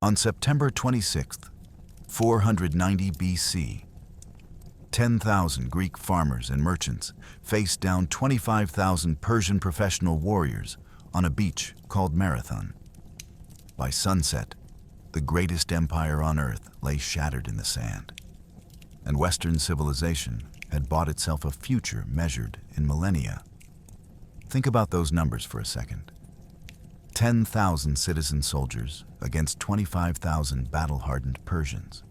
On September 26, 490 BC, 10,000 Greek farmers and merchants faced down 25,000 Persian professional warriors on a beach called Marathon. By sunset, the greatest empire on earth lay shattered in the sand, and Western civilization had bought itself a future measured in millennia. Think about those numbers for a second. 10,000 citizen soldiers against 25,000 battle-hardened Persians.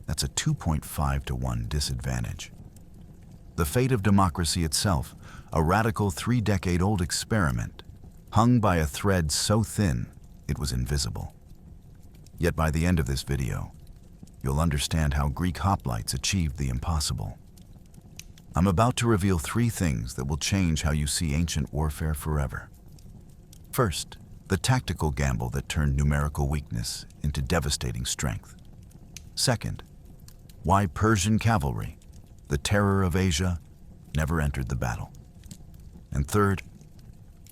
That's a 2.5 to 1 disadvantage. The fate of democracy itself, a radical 3-decade-old experiment, hung by a thread so thin it was invisible. Yet by the end of this video, you'll understand how Greek hoplites achieved the impossible. I'm about to reveal 3 things that will change how you see ancient warfare forever. First, the tactical gamble that turned numerical weakness into devastating strength. Second, why Persian cavalry, the terror of Asia, never entered the battle. And third,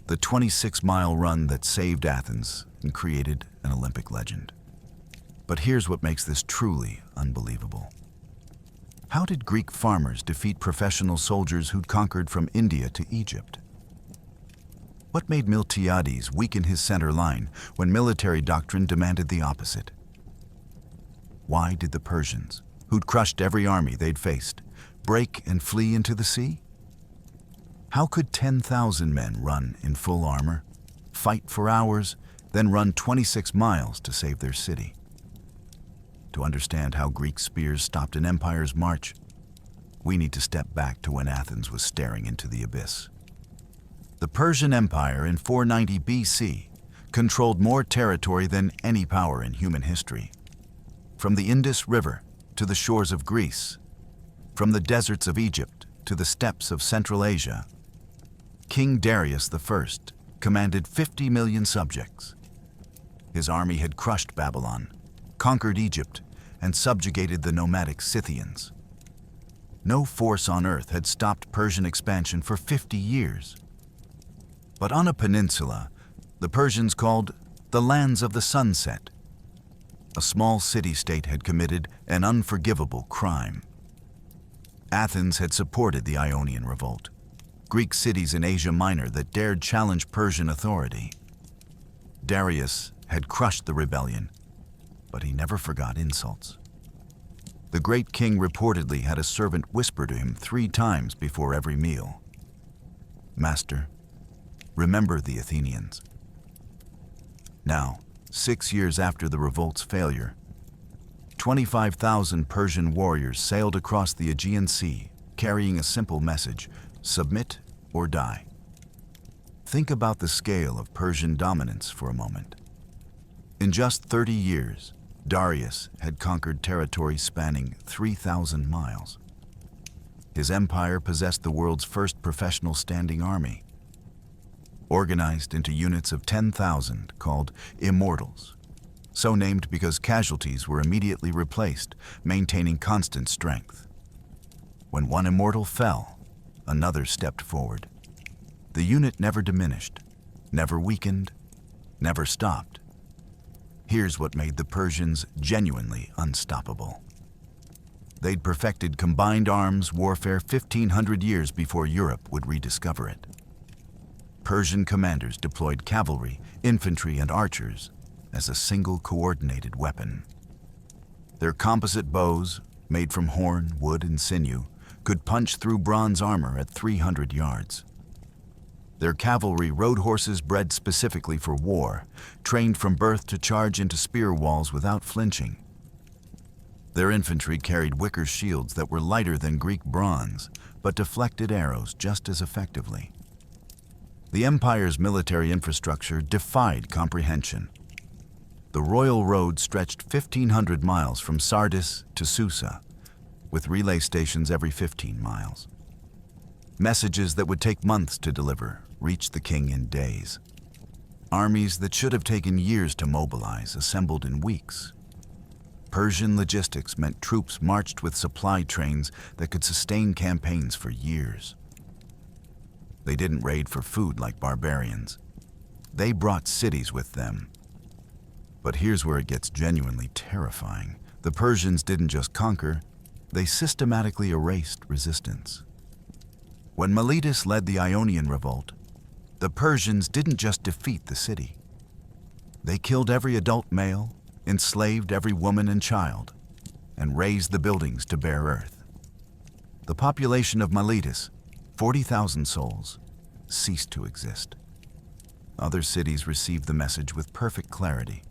the 26-mile run that saved Athens and created an Olympic legend. But here's what makes this truly unbelievable. How did Greek farmers defeat professional soldiers who'd conquered from India to Egypt? What made Miltiades weaken his center line when military doctrine demanded the opposite? Why did the Persians, who'd crushed every army they'd faced, break and flee into the sea? How could 10,000 men run in full armor, fight for hours, then run 26 miles to save their city? To understand how Greek spears stopped an empire's march, we need to step back to when Athens was staring into the abyss. The Persian Empire in 490 BC controlled more territory than any power in human history. From the Indus River to the shores of Greece, from the deserts of Egypt to the steppes of Central Asia, King Darius I commanded 50 million subjects. His army had crushed Babylon, conquered Egypt, and subjugated the nomadic Scythians. No force on earth had stopped Persian expansion for 50 years. But on a peninsula, the Persians called the Lands of the Sunset, a small city-state had committed an unforgivable crime. Athens had supported the Ionian Revolt, Greek cities in Asia Minor that dared challenge Persian authority. Darius had crushed the rebellion, but he never forgot insults. The great king reportedly had a servant whisper to him 3 times before every meal, "Master, remember the Athenians." Now, 6 years after the revolt's failure, 25,000 Persian warriors sailed across the Aegean Sea, carrying a simple message: submit or die. Think about the scale of Persian dominance for a moment. In just 30 years, Darius had conquered territory spanning 3,000 miles. His empire possessed the world's first professional standing army, organized into units of 10,000 called immortals, so named because casualties were immediately replaced, maintaining constant strength. When one immortal fell, another stepped forward. The unit never diminished, never weakened, never stopped. Here's what made the Persians genuinely unstoppable. They'd perfected combined arms warfare 1,500 years before Europe would rediscover it. Persian commanders deployed cavalry, infantry, and archers as a single coordinated weapon. Their composite bows, made from horn, wood, and sinew, could punch through bronze armor at 300 yards. Their cavalry rode horses bred specifically for war, trained from birth to charge into spear walls without flinching. Their infantry carried wicker shields that were lighter than Greek bronze, but deflected arrows just as effectively. The empire's military infrastructure defied comprehension. The royal road stretched 1,500 miles from Sardis to Susa, with relay stations every 15 miles. Messages that would take months to deliver reached the king in days. Armies that should have taken years to mobilize assembled in weeks. Persian logistics meant troops marched with supply trains that could sustain campaigns for years. They didn't raid for food like barbarians. They brought cities with them. But here's where it gets genuinely terrifying. The Persians didn't just conquer, they systematically erased resistance. When Miletus led the Ionian revolt, the Persians didn't just defeat the city. They killed every adult male, enslaved every woman and child, and razed the buildings to bare earth. The population of Miletus, 40,000 souls, ceased to exist. Other cities received the message with perfect clarity: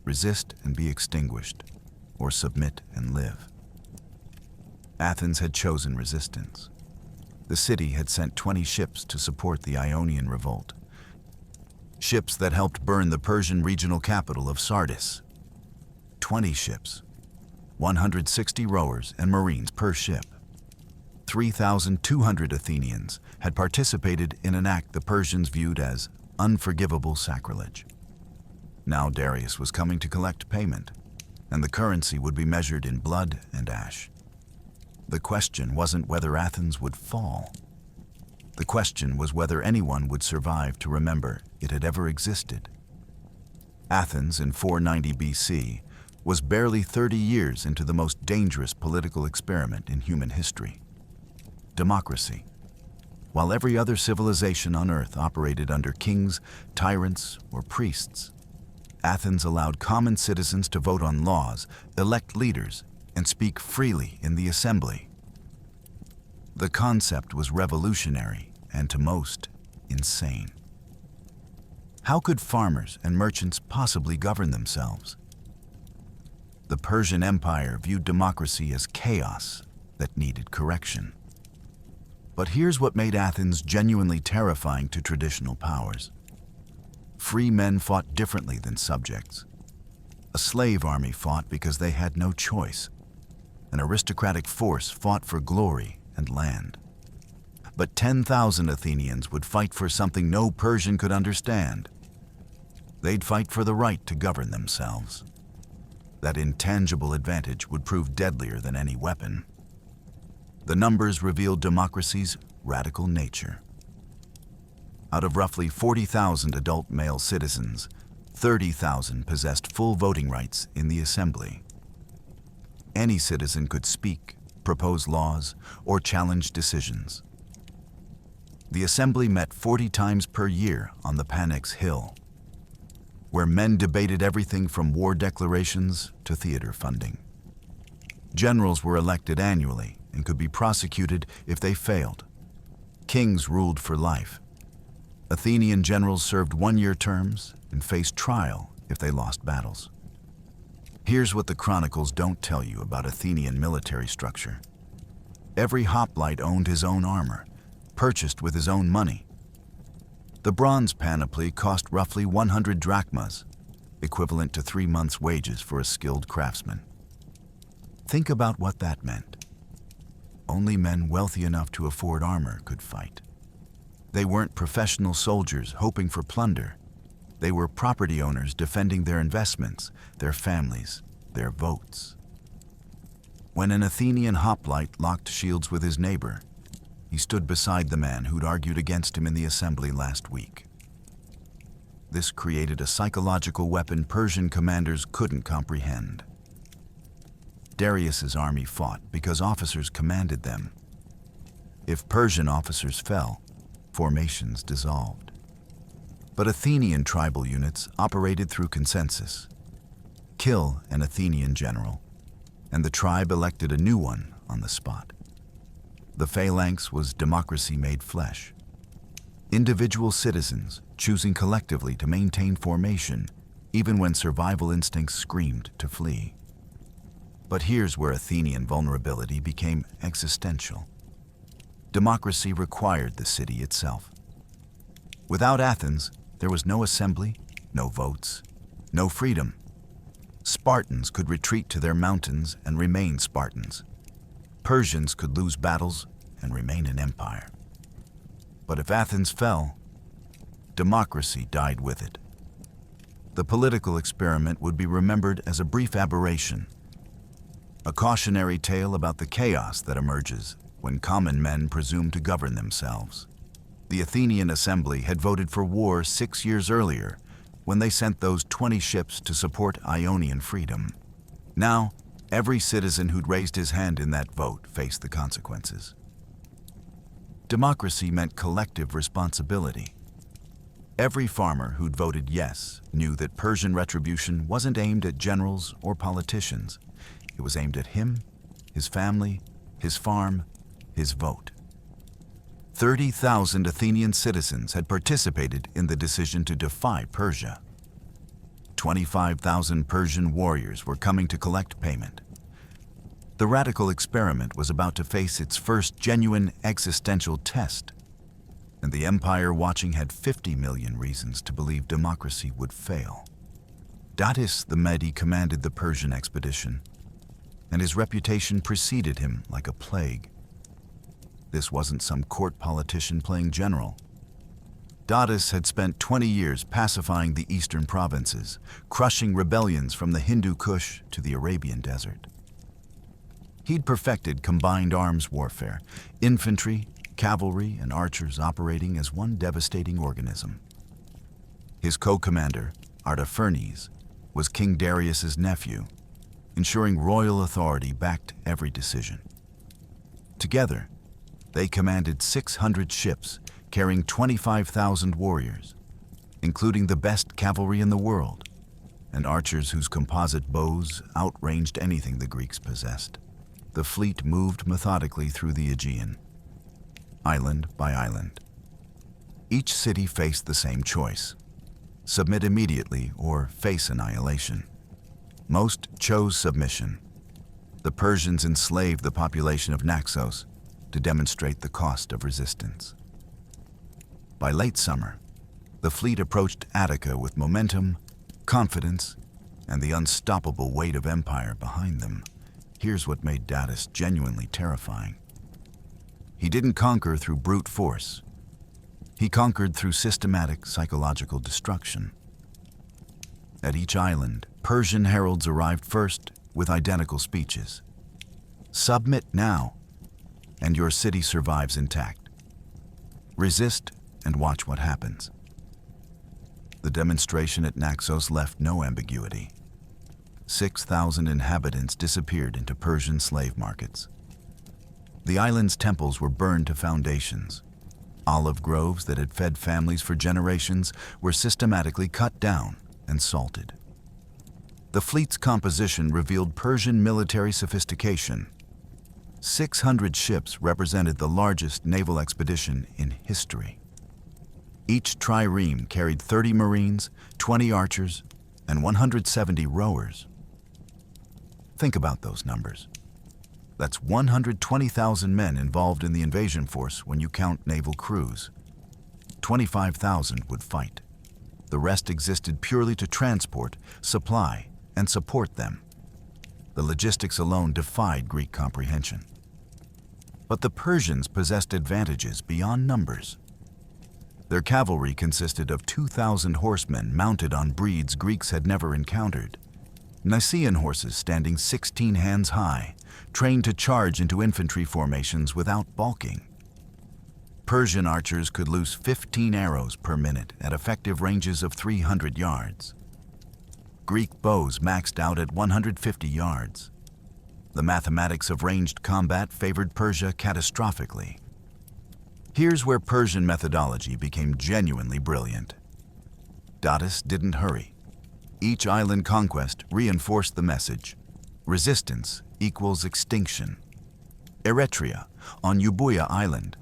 resist and be extinguished, or submit and live. Athens had chosen resistance. The city had sent 20 ships to support the Ionian revolt. Ships that helped burn the Persian regional capital of Sardis. 20 ships, 160 rowers and marines per ship. 3,200 Athenians had participated in an act the Persians viewed as unforgivable sacrilege. Now Darius was coming to collect payment, and the currency would be measured in blood and ash. The question wasn't whether Athens would fall. The question was whether anyone would survive to remember it had ever existed. Athens in 490 BC was barely 30 years into the most dangerous political experiment in human history: democracy. While every other civilization on earth operated under kings, tyrants, or priests, Athens allowed common citizens to vote on laws, elect leaders, and speak freely in the assembly. The concept was revolutionary and, to most, insane. How could farmers and merchants possibly govern themselves? The Persian Empire viewed democracy as chaos that needed correction. But here's what made Athens genuinely terrifying to traditional powers. Free men fought differently than subjects. A slave army fought because they had no choice. An aristocratic force fought for glory and land. But 10,000 Athenians would fight for something no Persian could understand. They'd fight for the right to govern themselves. That intangible advantage would prove deadlier than any weapon. The numbers revealed democracy's radical nature. Out of roughly 40,000 adult male citizens, 30,000 possessed full voting rights in the assembly. Any citizen could speak, propose laws, or challenge decisions. The assembly met 40 times per year on the Phalanx Hill, where men debated everything from war declarations to theater funding. Generals were elected annually and could be prosecuted if they failed. Kings ruled for life. Athenian generals served one-year terms and faced trial if they lost battles. Here's what the chronicles don't tell you about Athenian military structure. Every hoplite owned his own armor, purchased with his own money. The bronze panoply cost roughly 100 drachmas, equivalent to 3 months' wages for a skilled craftsman. Think about what that meant. Only men wealthy enough to afford armor could fight. They weren't professional soldiers hoping for plunder. They were property owners defending their investments, their families, their votes. When an Athenian hoplite locked shields with his neighbor, he stood beside the man who'd argued against him in the assembly last week. This created a psychological weapon Persian commanders couldn't comprehend. Darius's army fought because officers commanded them. If Persian officers fell, formations dissolved. But Athenian tribal units operated through consensus. Kill an Athenian general, and the tribe elected a new one on the spot. The phalanx was democracy made flesh. Individual citizens choosing collectively to maintain formation even when survival instincts screamed to flee. But here's where Athenian vulnerability became existential. Democracy required the city itself. Without Athens, there was no assembly, no votes, no freedom. Spartans could retreat to their mountains and remain Spartans. Persians could lose battles and remain an empire. But if Athens fell, democracy died with it. The political experiment would be remembered as a brief aberration, a cautionary tale about the chaos that emerges when common men presume to govern themselves. The Athenian assembly had voted for war 6 years earlier, when they sent those 20 ships to support Ionian freedom. Now, every citizen who'd raised his hand in that vote faced the consequences. Democracy meant collective responsibility. Every farmer who'd voted yes knew that Persian retribution wasn't aimed at generals or politicians. It was aimed at him, his family, his farm, his vote. 30,000 Athenian citizens had participated in the decision to defy Persia. 25,000 Persian warriors were coming to collect payment. The radical experiment was about to face its first genuine existential test, and the empire watching had 50 million reasons to believe democracy would fail. Datis the Mede commanded the Persian expedition, and his reputation preceded him like a plague. This wasn't some court politician playing general. Datis had spent 20 years pacifying the eastern provinces, crushing rebellions from the Hindu Kush to the Arabian desert. He'd perfected combined arms warfare, infantry, cavalry, and archers operating as one devastating organism. His co-commander, Artaphernes, was King Darius's nephew, ensuring royal authority backed every decision. Together, they commanded 600 ships carrying 25,000 warriors, including the best cavalry in the world, and archers whose composite bows outranged anything the Greeks possessed. The fleet moved methodically through the Aegean, island by island. Each city faced the same choice: submit immediately or face annihilation. Most chose submission. The Persians enslaved the population of Naxos to demonstrate the cost of resistance. By late summer, the fleet approached Attica with momentum, confidence, and the unstoppable weight of empire behind them. Here's what made Datis genuinely terrifying. He didn't conquer through brute force. He conquered through systematic psychological destruction. At each island, Persian heralds arrived first with identical speeches. Submit now, and your city survives intact. Resist and watch what happens. The demonstration at Naxos left no ambiguity. 6,000 inhabitants disappeared into Persian slave markets. The island's temples were burned to foundations. Olive groves that had fed families for generations were systematically cut down and salted. The fleet's composition revealed Persian military sophistication. 600 ships represented the largest naval expedition in history. Each trireme carried 30 marines, 20 archers, and 170 rowers. Think about those numbers. That's 120,000 men involved in the invasion force when you count naval crews. 25,000 would fight. The rest existed purely to transport, supply, and support them. The logistics alone defied Greek comprehension. But the Persians possessed advantages beyond numbers. Their cavalry consisted of 2,000 horsemen mounted on breeds Greeks had never encountered. Nicaean horses standing 16 hands high, trained to charge into infantry formations without balking. Persian archers could loose 15 arrows per minute at effective ranges of 300 yards. Greek bows maxed out at 150 yards. The mathematics of ranged combat favored Persia catastrophically. Here's where Persian methodology became genuinely brilliant. Datis didn't hurry. Each island conquest reinforced the message: resistance equals extinction. Eretria, on Euboea Island,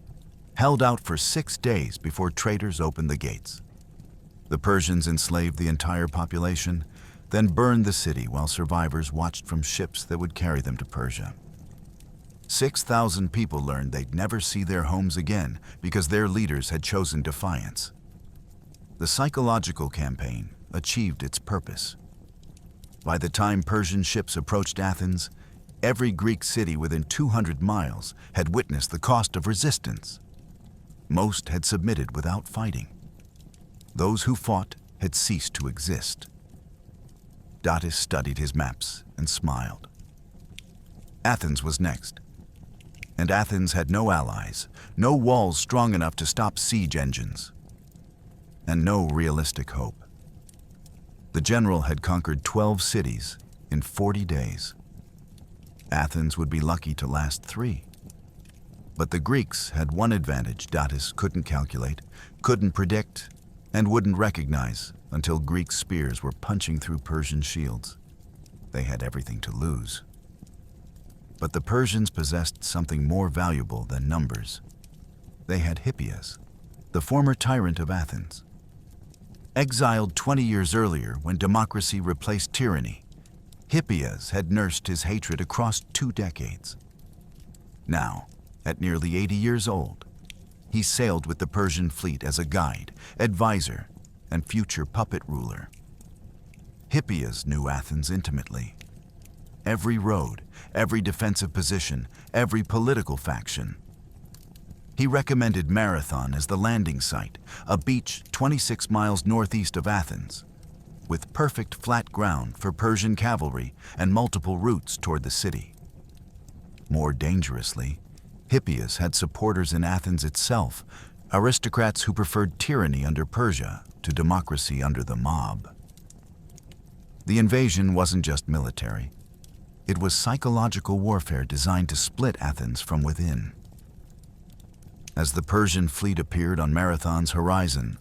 held out for 6 days before traders opened the gates. The Persians enslaved the entire population, then burned the city while survivors watched from ships that would carry them to Persia. 6,000 people learned they'd never see their homes again because their leaders had chosen defiance. The psychological campaign achieved its purpose. By the time Persian ships approached Athens, every Greek city within 200 miles had witnessed the cost of resistance. Most had submitted without fighting. Those who fought had ceased to exist. Datis studied his maps and smiled. Athens was next. And Athens had no allies, no walls strong enough to stop siege engines, and no realistic hope. The general had conquered 12 cities in 40 days. Athens would be lucky to last 3. But the Greeks had one advantage Datis couldn't calculate, couldn't predict, and wouldn't recognize until Greek spears were punching through Persian shields. They had everything to lose. But the Persians possessed something more valuable than numbers. They had Hippias, the former tyrant of Athens. Exiled 20 years earlier when democracy replaced tyranny, Hippias had nursed his hatred across 2 decades. Now, at nearly 80 years old, he sailed with the Persian fleet as a guide, advisor, and future puppet ruler. Hippias knew Athens intimately. Every road, every defensive position, every political faction. He recommended Marathon as the landing site, a beach 26 miles northeast of Athens, with perfect flat ground for Persian cavalry and multiple routes toward the city. More dangerously, Hippias had supporters in Athens itself, aristocrats who preferred tyranny under Persia to democracy under the mob. The invasion wasn't just military. It was psychological warfare designed to split Athens from within. As the Persian fleet appeared on Marathon's horizon,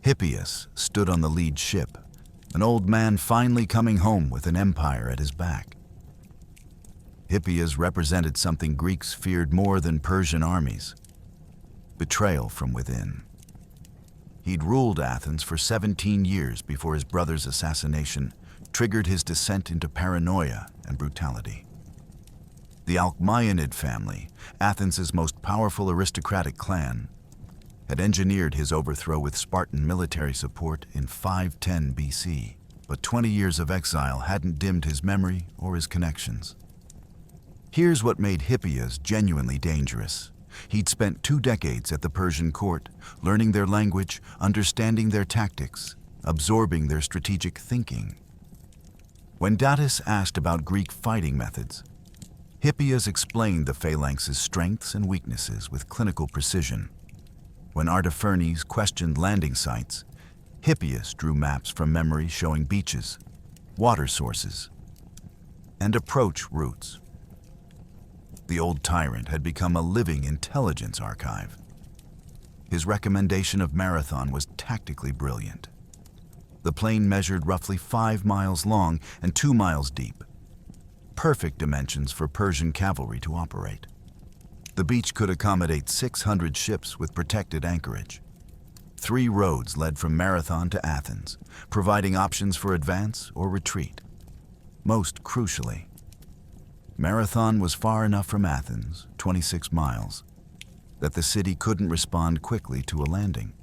Hippias stood on the lead ship, an old man finally coming home with an empire at his back. Hippias represented something Greeks feared more than Persian armies: betrayal from within. He'd ruled Athens for 17 years before his brother's assassination triggered his descent into paranoia and brutality. The Alcmaeonid family, Athens' most powerful aristocratic clan, had engineered his overthrow with Spartan military support in 510 BC, but 20 years of exile hadn't dimmed his memory or his connections. Here's what made Hippias genuinely dangerous. He'd spent 2 decades at the Persian court, learning their language, understanding their tactics, absorbing their strategic thinking. When Datis asked about Greek fighting methods, Hippias explained the phalanx's strengths and weaknesses with clinical precision. When Artaphernes questioned landing sites, Hippias drew maps from memory showing beaches, water sources, and approach routes. The old tyrant had become a living intelligence archive. His recommendation of Marathon was tactically brilliant. The plain measured roughly 5 miles long and 2 miles deep. Perfect dimensions for Persian cavalry to operate. The beach could accommodate 600 ships with protected anchorage. 3 roads led from Marathon to Athens, providing options for advance or retreat. Most crucially, Marathon was far enough from Athens, 26 miles, that the city couldn't respond quickly to a landing.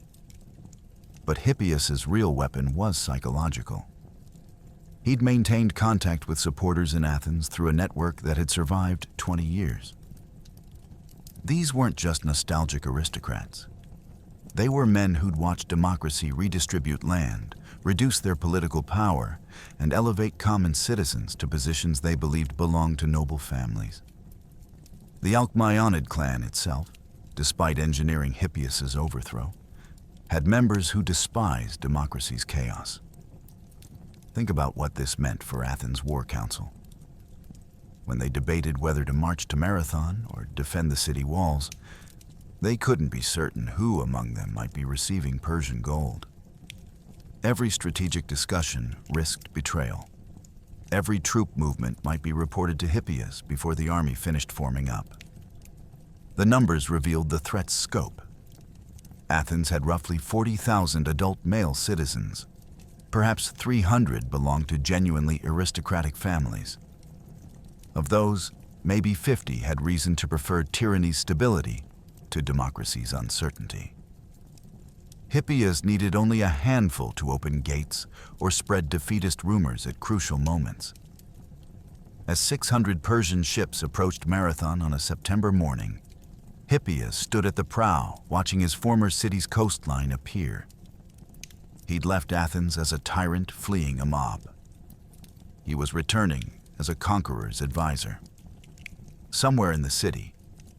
But Hippias's real weapon was psychological. He'd maintained contact with supporters in Athens through a network that had survived 20 years. These weren't just nostalgic aristocrats. They were men who'd watched democracy redistribute land, reduce their political power, and elevate common citizens to positions they believed belonged to noble families. The Alcmaeonid clan itself, despite engineering Hippias's overthrow, had members who despised democracy's chaos. Think about what this meant for Athens' war council. When they debated whether to march to Marathon or defend the city walls, they couldn't be certain who among them might be receiving Persian gold. Every strategic discussion risked betrayal. Every troop movement might be reported to Hippias before the army finished forming up. The numbers revealed the threat's scope. Athens had roughly 40,000 adult male citizens. Perhaps 300 belonged to genuinely aristocratic families. Of those, maybe 50 had reason to prefer tyranny's stability to democracy's uncertainty. Hippias needed only a handful to open gates or spread defeatist rumors at crucial moments. As 600 Persian ships approached Marathon on a September morning, Hippias stood at the prow, watching his former city's coastline appear. He'd left Athens as a tyrant fleeing a mob. He was returning as a conqueror's advisor. Somewhere in the city,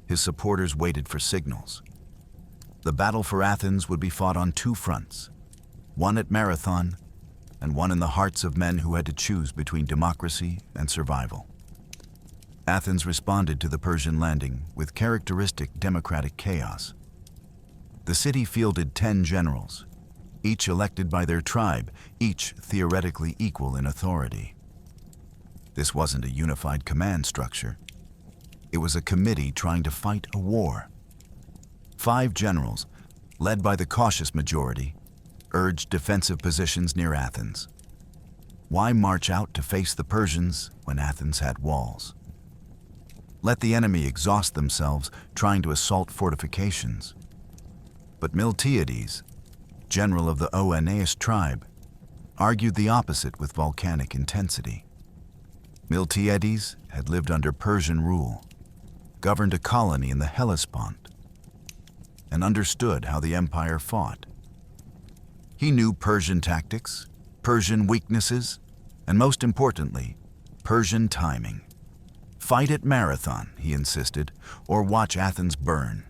his supporters waited for signals. The battle for Athens would be fought on 2 fronts, one at Marathon and one in the hearts of men who had to choose between democracy and survival. Athens responded to the Persian landing with characteristic democratic chaos. The city fielded 10 generals, each elected by their tribe, each theoretically equal in authority. This wasn't a unified command structure. It was a committee trying to fight a war. 5 generals, led by the cautious majority, urged defensive positions near Athens. Why march out to face the Persians when Athens had walls? Let the enemy exhaust themselves trying to assault fortifications. But Miltiades, general of the Oeneus tribe, argued the opposite with volcanic intensity. Miltiades had lived under Persian rule, governed a colony in the Hellespont, and understood how the empire fought. He knew Persian tactics, Persian weaknesses, and most importantly, Persian timing. Fight at Marathon, he insisted, or watch Athens burn.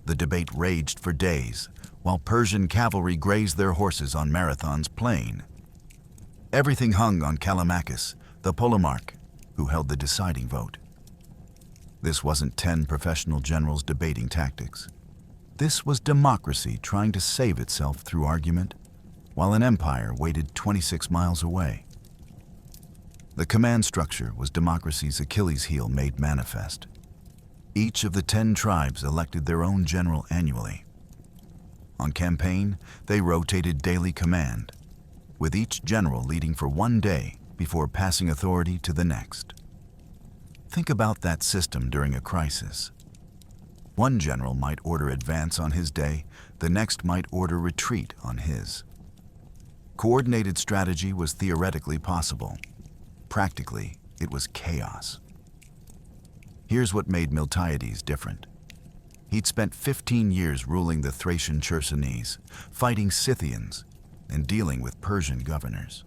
The debate raged for days, while Persian cavalry grazed their horses on Marathon's plain. Everything hung on Callimachus, the polemarch, who held the deciding vote. This wasn't 10 professional generals debating tactics. This was democracy trying to save itself through argument, while an empire waited 26 miles away. The command structure was democracy's Achilles heel made manifest. Each of the 10 tribes elected their own general annually. On campaign, they rotated daily command, with each general leading for one day before passing authority to the next. Think about that system during a crisis. One general might order advance on his day, the next might order retreat on his. Coordinated strategy was theoretically possible. Practically, it was chaos. Here's what made Miltiades different. He'd spent 15 years ruling the Thracian Chersonese, fighting Scythians, and dealing with Persian governors.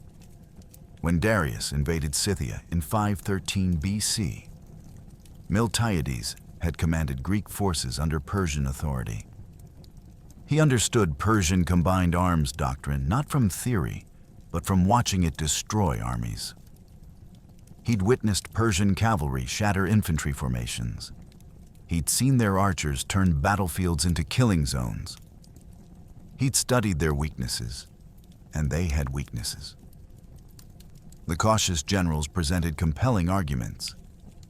When Darius invaded Scythia in 513 BC, Miltiades had commanded Greek forces under Persian authority. He understood Persian combined arms doctrine not from theory, but from watching it destroy armies. He'd witnessed Persian cavalry shatter infantry formations. He'd seen their archers turn battlefields into killing zones. He'd studied their weaknesses, and they had weaknesses. The cautious generals presented compelling arguments.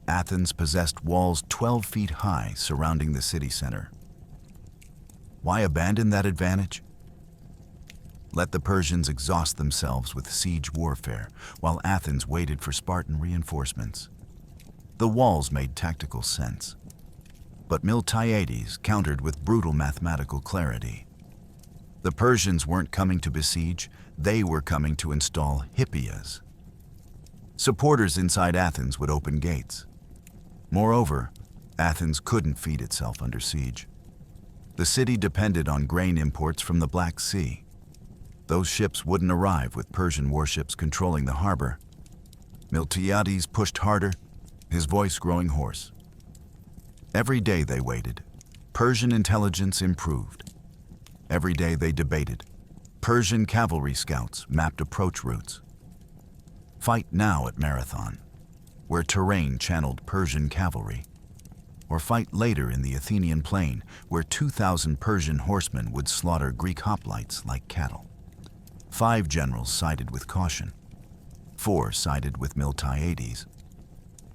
Athens possessed walls 12 feet high surrounding the city center. Why abandon that advantage? Let the Persians exhaust themselves with siege warfare, while Athens waited for Spartan reinforcements. The walls made tactical sense. But Miltiades countered with brutal mathematical clarity. The Persians weren't coming to besiege, they were coming to install hippias. Supporters inside Athens would open gates. Moreover, Athens couldn't feed itself under siege. The city depended on grain imports from the Black Sea. Those ships wouldn't arrive with Persian warships controlling the harbor. Miltiades pushed harder, his voice growing hoarse. Every day they waited, Persian intelligence improved. Every day they debated. Persian cavalry scouts mapped approach routes. Fight now at Marathon, where terrain channeled Persian cavalry, or fight later in the Athenian plain, where 2,000 Persian horsemen would slaughter Greek hoplites like cattle. 5 generals sided with caution. 4 sided with Miltiades.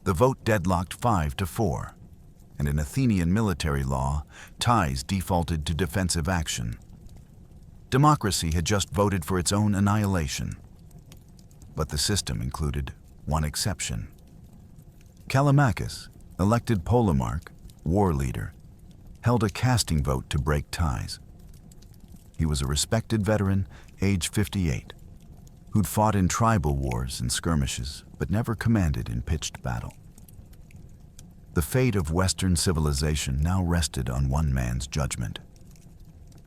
The vote deadlocked 5-4, and in Athenian military law, ties defaulted to defensive action. Democracy had just voted for its own annihilation. But the system included one exception. Callimachus, elected polemarch, war leader, held a casting vote to break ties. He was a respected veteran, age 58, who'd fought in tribal wars and skirmishes, but never commanded in pitched battle. The fate of Western civilization now rested on one man's judgment.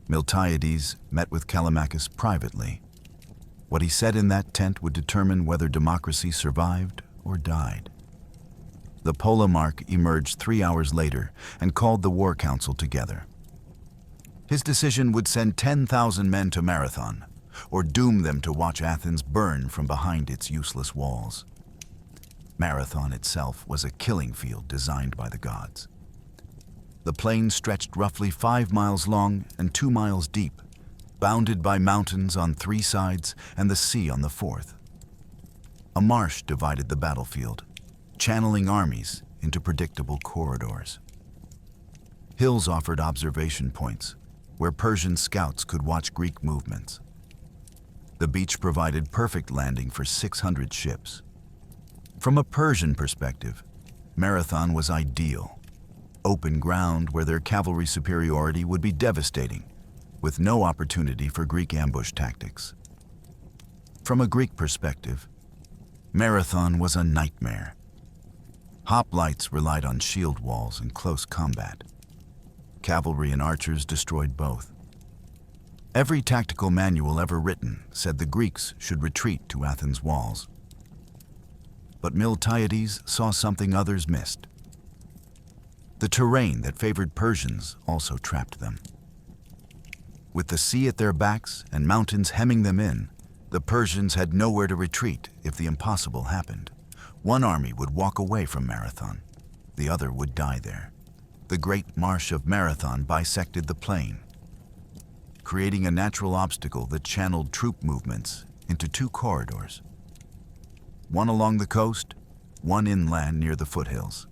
Miltiades met with Callimachus privately. What he said in that tent would determine whether democracy survived or died. The polemarch emerged 3 hours later and called the war council together. His decision would send 10,000 men to Marathon, or doom them to watch Athens burn from behind its useless walls. Marathon itself was a killing field designed by the gods. The plain stretched roughly 5 miles long and 2 miles deep, bounded by mountains on 3 sides and the sea on the 4th. A marsh divided the battlefield, channeling armies into predictable corridors. Hills offered observation points where Persian scouts could watch Greek movements. The beach provided perfect landing for 600 ships. From a Persian perspective, Marathon was ideal. Open ground where their cavalry superiority would be devastating, with no opportunity for Greek ambush tactics. From a Greek perspective, Marathon was a nightmare. Hoplites relied on shield walls and close combat. Cavalry and archers destroyed both. Every tactical manual ever written said the Greeks should retreat to Athens' walls. But Miltiades saw something others missed. The terrain that favored Persians also trapped them. With the sea at their backs and mountains hemming them in, the Persians had nowhere to retreat if the impossible happened. One army would walk away from Marathon, the other would die there. The great marsh of Marathon bisected the plain, creating a natural obstacle that channeled troop movements into 2 corridors. One along the coast, one inland near the foothills.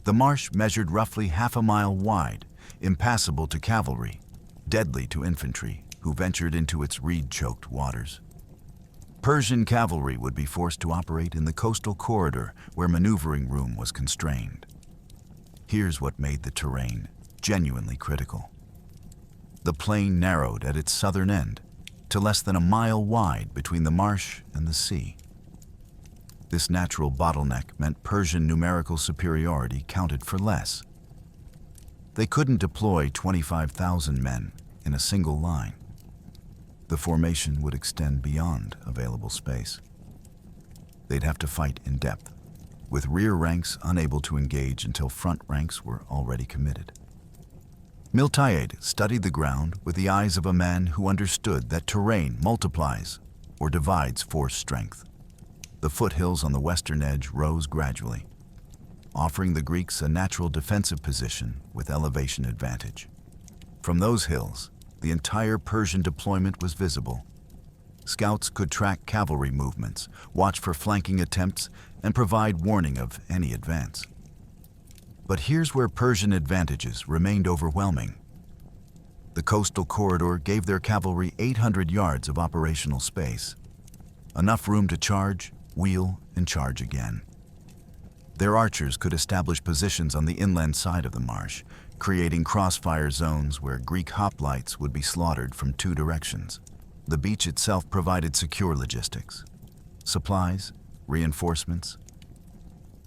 The marsh measured roughly half a mile wide, impassable to cavalry, deadly to infantry who ventured into its reed-choked waters. Persian cavalry would be forced to operate in the coastal corridor where maneuvering room was constrained. Here's what made the terrain genuinely critical. The plain narrowed at its southern end to less than a mile wide between the marsh and the sea. This natural bottleneck meant Persian numerical superiority counted for less. They couldn't deploy 25,000 men in a single line. The formation would extend beyond available space. They'd have to fight in depth, with rear ranks unable to engage until front ranks were already committed. Miltiades studied the ground with the eyes of a man who understood that terrain multiplies or divides force strength. The foothills on the western edge rose gradually, offering the Greeks a natural defensive position with elevation advantage. From those hills, the entire Persian deployment was visible. Scouts could track cavalry movements, watch for flanking attempts, and provide warning of any advance. But here's where Persian advantages remained overwhelming. The coastal corridor gave their cavalry 800 yards of operational space, enough room to charge, wheel, and charge again. Their archers could establish positions on the inland side of the marsh, creating crossfire zones where Greek hoplites would be slaughtered from 2 directions. The beach itself provided secure logistics. Supplies, reinforcements,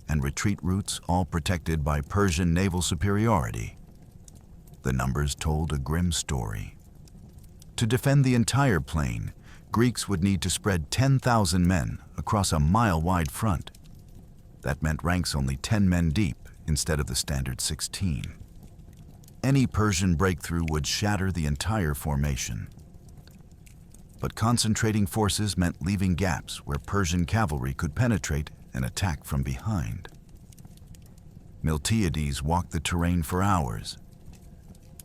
and retreat routes all protected by Persian naval superiority. The numbers told a grim story. To defend the entire plain, Greeks would need to spread 10,000 men across a mile-wide front. That meant ranks only 10 men deep instead of the standard 16. Any Persian breakthrough would shatter the entire formation. But concentrating forces meant leaving gaps where Persian cavalry could penetrate and attack from behind. Miltiades walked the terrain for hours,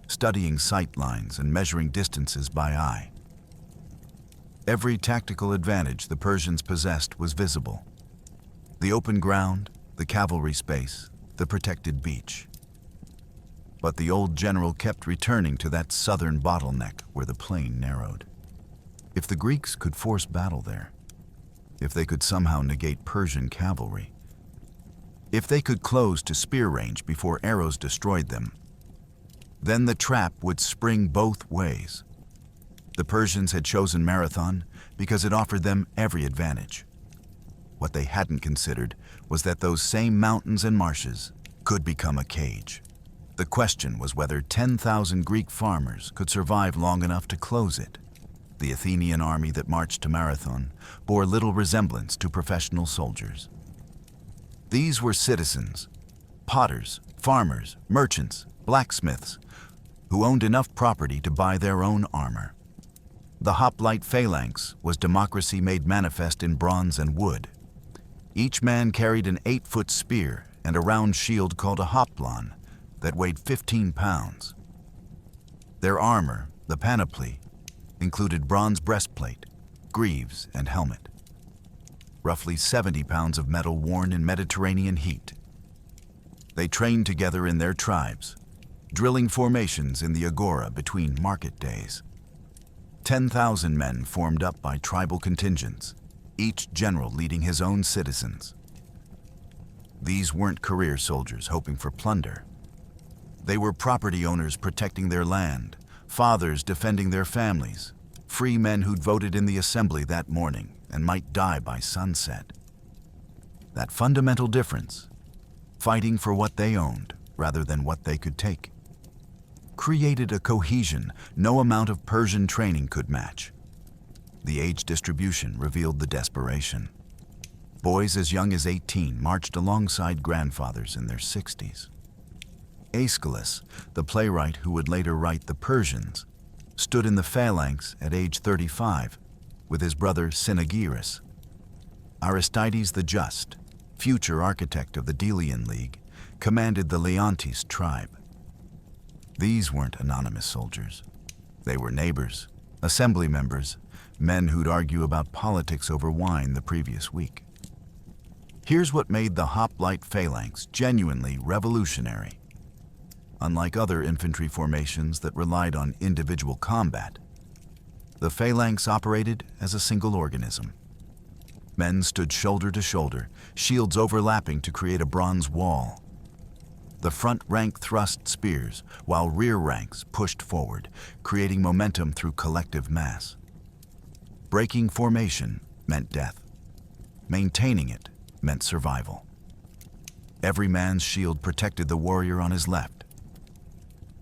studying sight lines and measuring distances by eye. Every tactical advantage the Persians possessed was visible. The open ground, the cavalry space, the protected beach. But the old general kept returning to that southern bottleneck where the plain narrowed. If the Greeks could force battle there, if they could somehow negate Persian cavalry, if they could close to spear range before arrows destroyed them, then the trap would spring both ways. The Persians had chosen Marathon because it offered them every advantage. What they hadn't considered was that those same mountains and marshes could become a cage. The question was whether 10,000 Greek farmers could survive long enough to close it. The Athenian army that marched to Marathon bore little resemblance to professional soldiers. These were citizens, potters, farmers, merchants, blacksmiths, who owned enough property to buy their own armor. The hoplite phalanx was democracy made manifest in bronze and wood. Each man carried an 8-foot spear and a round shield called a hoplon that weighed 15 pounds. Their armor, the panoply, included bronze breastplate, greaves, and helmet. Roughly 70 pounds of metal worn in Mediterranean heat. They trained together in their tribes, drilling formations in the agora between market days. 10,000 men formed up by tribal contingents, each general leading his own citizens. These weren't career soldiers hoping for plunder. They were property owners protecting their land, fathers defending their families, free men who'd voted in the assembly that morning and might die by sunset. That fundamental difference, fighting for what they owned rather than what they could take, created a cohesion no amount of Persian training could match. The age distribution revealed the desperation. Boys as young as 18 marched alongside grandfathers in their 60s. Aeschylus, the playwright who would later write The Persians, stood in the phalanx at age 35 with his brother Cynaegirus. Aristides the Just, future architect of the Delian League, commanded the Leontes tribe. These weren't anonymous soldiers. They were neighbors, assembly members, men who'd argue about politics over wine the previous week. Here's what made the hoplite phalanx genuinely revolutionary. Unlike other infantry formations that relied on individual combat, the phalanx operated as a single organism. Men stood shoulder to shoulder, shields overlapping to create a bronze wall. The front rank thrust spears, while rear ranks pushed forward, creating momentum through collective mass. Breaking formation meant death. Maintaining it meant survival. Every man's shield protected the warrior on his left.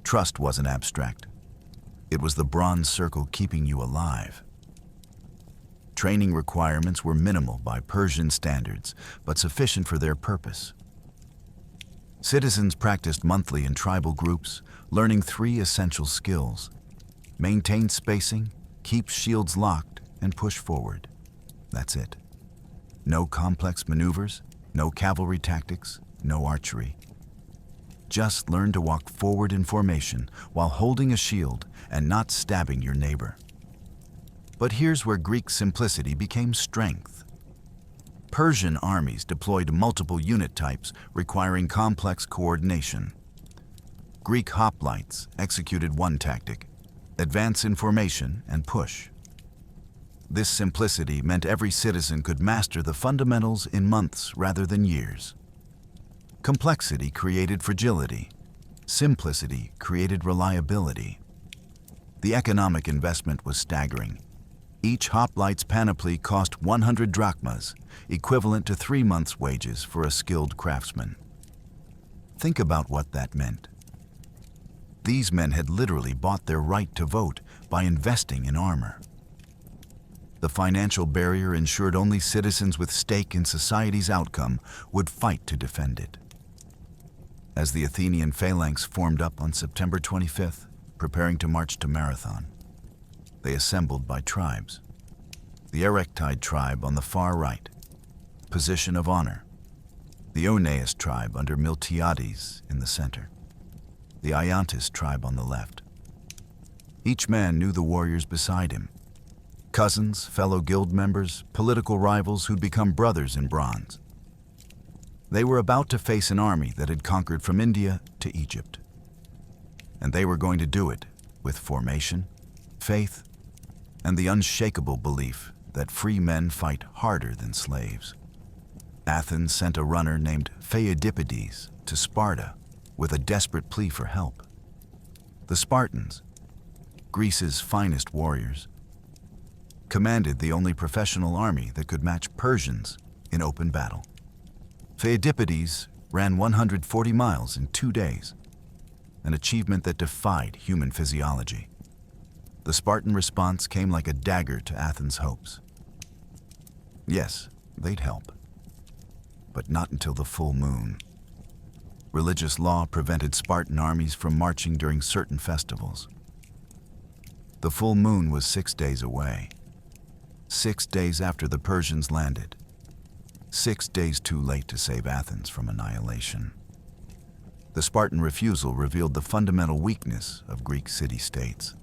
Trust wasn't abstract. It was the bronze circle keeping you alive. Training requirements were minimal by Persian standards, but sufficient for their purpose. Citizens practiced monthly in tribal groups, learning 3 essential skills: maintain spacing, keep shields locked, and push forward. That's it. No complex maneuvers, no cavalry tactics, no archery. Just learn to walk forward in formation while holding a shield and not stabbing your neighbor. But here's where Greek simplicity became strength. Persian armies deployed multiple unit types requiring complex coordination. Greek hoplites executed one tactic: advance in formation and push. This simplicity meant every citizen could master the fundamentals in months rather than years. Complexity created fragility. Simplicity created reliability. The economic investment was staggering. Each hoplite's panoply cost 100 drachmas, equivalent to 3 months' wages for a skilled craftsman. Think about what that meant. These men had literally bought their right to vote by investing in armor. The financial barrier ensured only citizens with stake in society's outcome would fight to defend it. As the Athenian phalanx formed up on September 25th, preparing to march to Marathon, they assembled by tribes. The Erectide tribe on the far right, position of honor. The Oeneus tribe under Miltiades in the center. The Iontis tribe on the left. Each man knew the warriors beside him. Cousins, fellow guild members, political rivals who'd become brothers in bronze. They were about to face an army that had conquered from India to Egypt. And they were going to do it with formation, faith, and the unshakable belief that free men fight harder than slaves. Athens sent a runner named Phalanx to Sparta with a desperate plea for help. The Spartans, Greece's finest warriors, commanded the only professional army that could match Persians in open battle. Phalanx ran 140 miles in 2 days, an achievement that defied human physiology. The Spartan response came like a dagger to Athens' hopes. Yes, they'd help, but not until the full moon. Religious law prevented Spartan armies from marching during certain festivals. The full moon was 6 days away. 6 days after the Persians landed. 6 days too late to save Athens from annihilation. The Spartan refusal revealed the fundamental weakness of Greek city-states.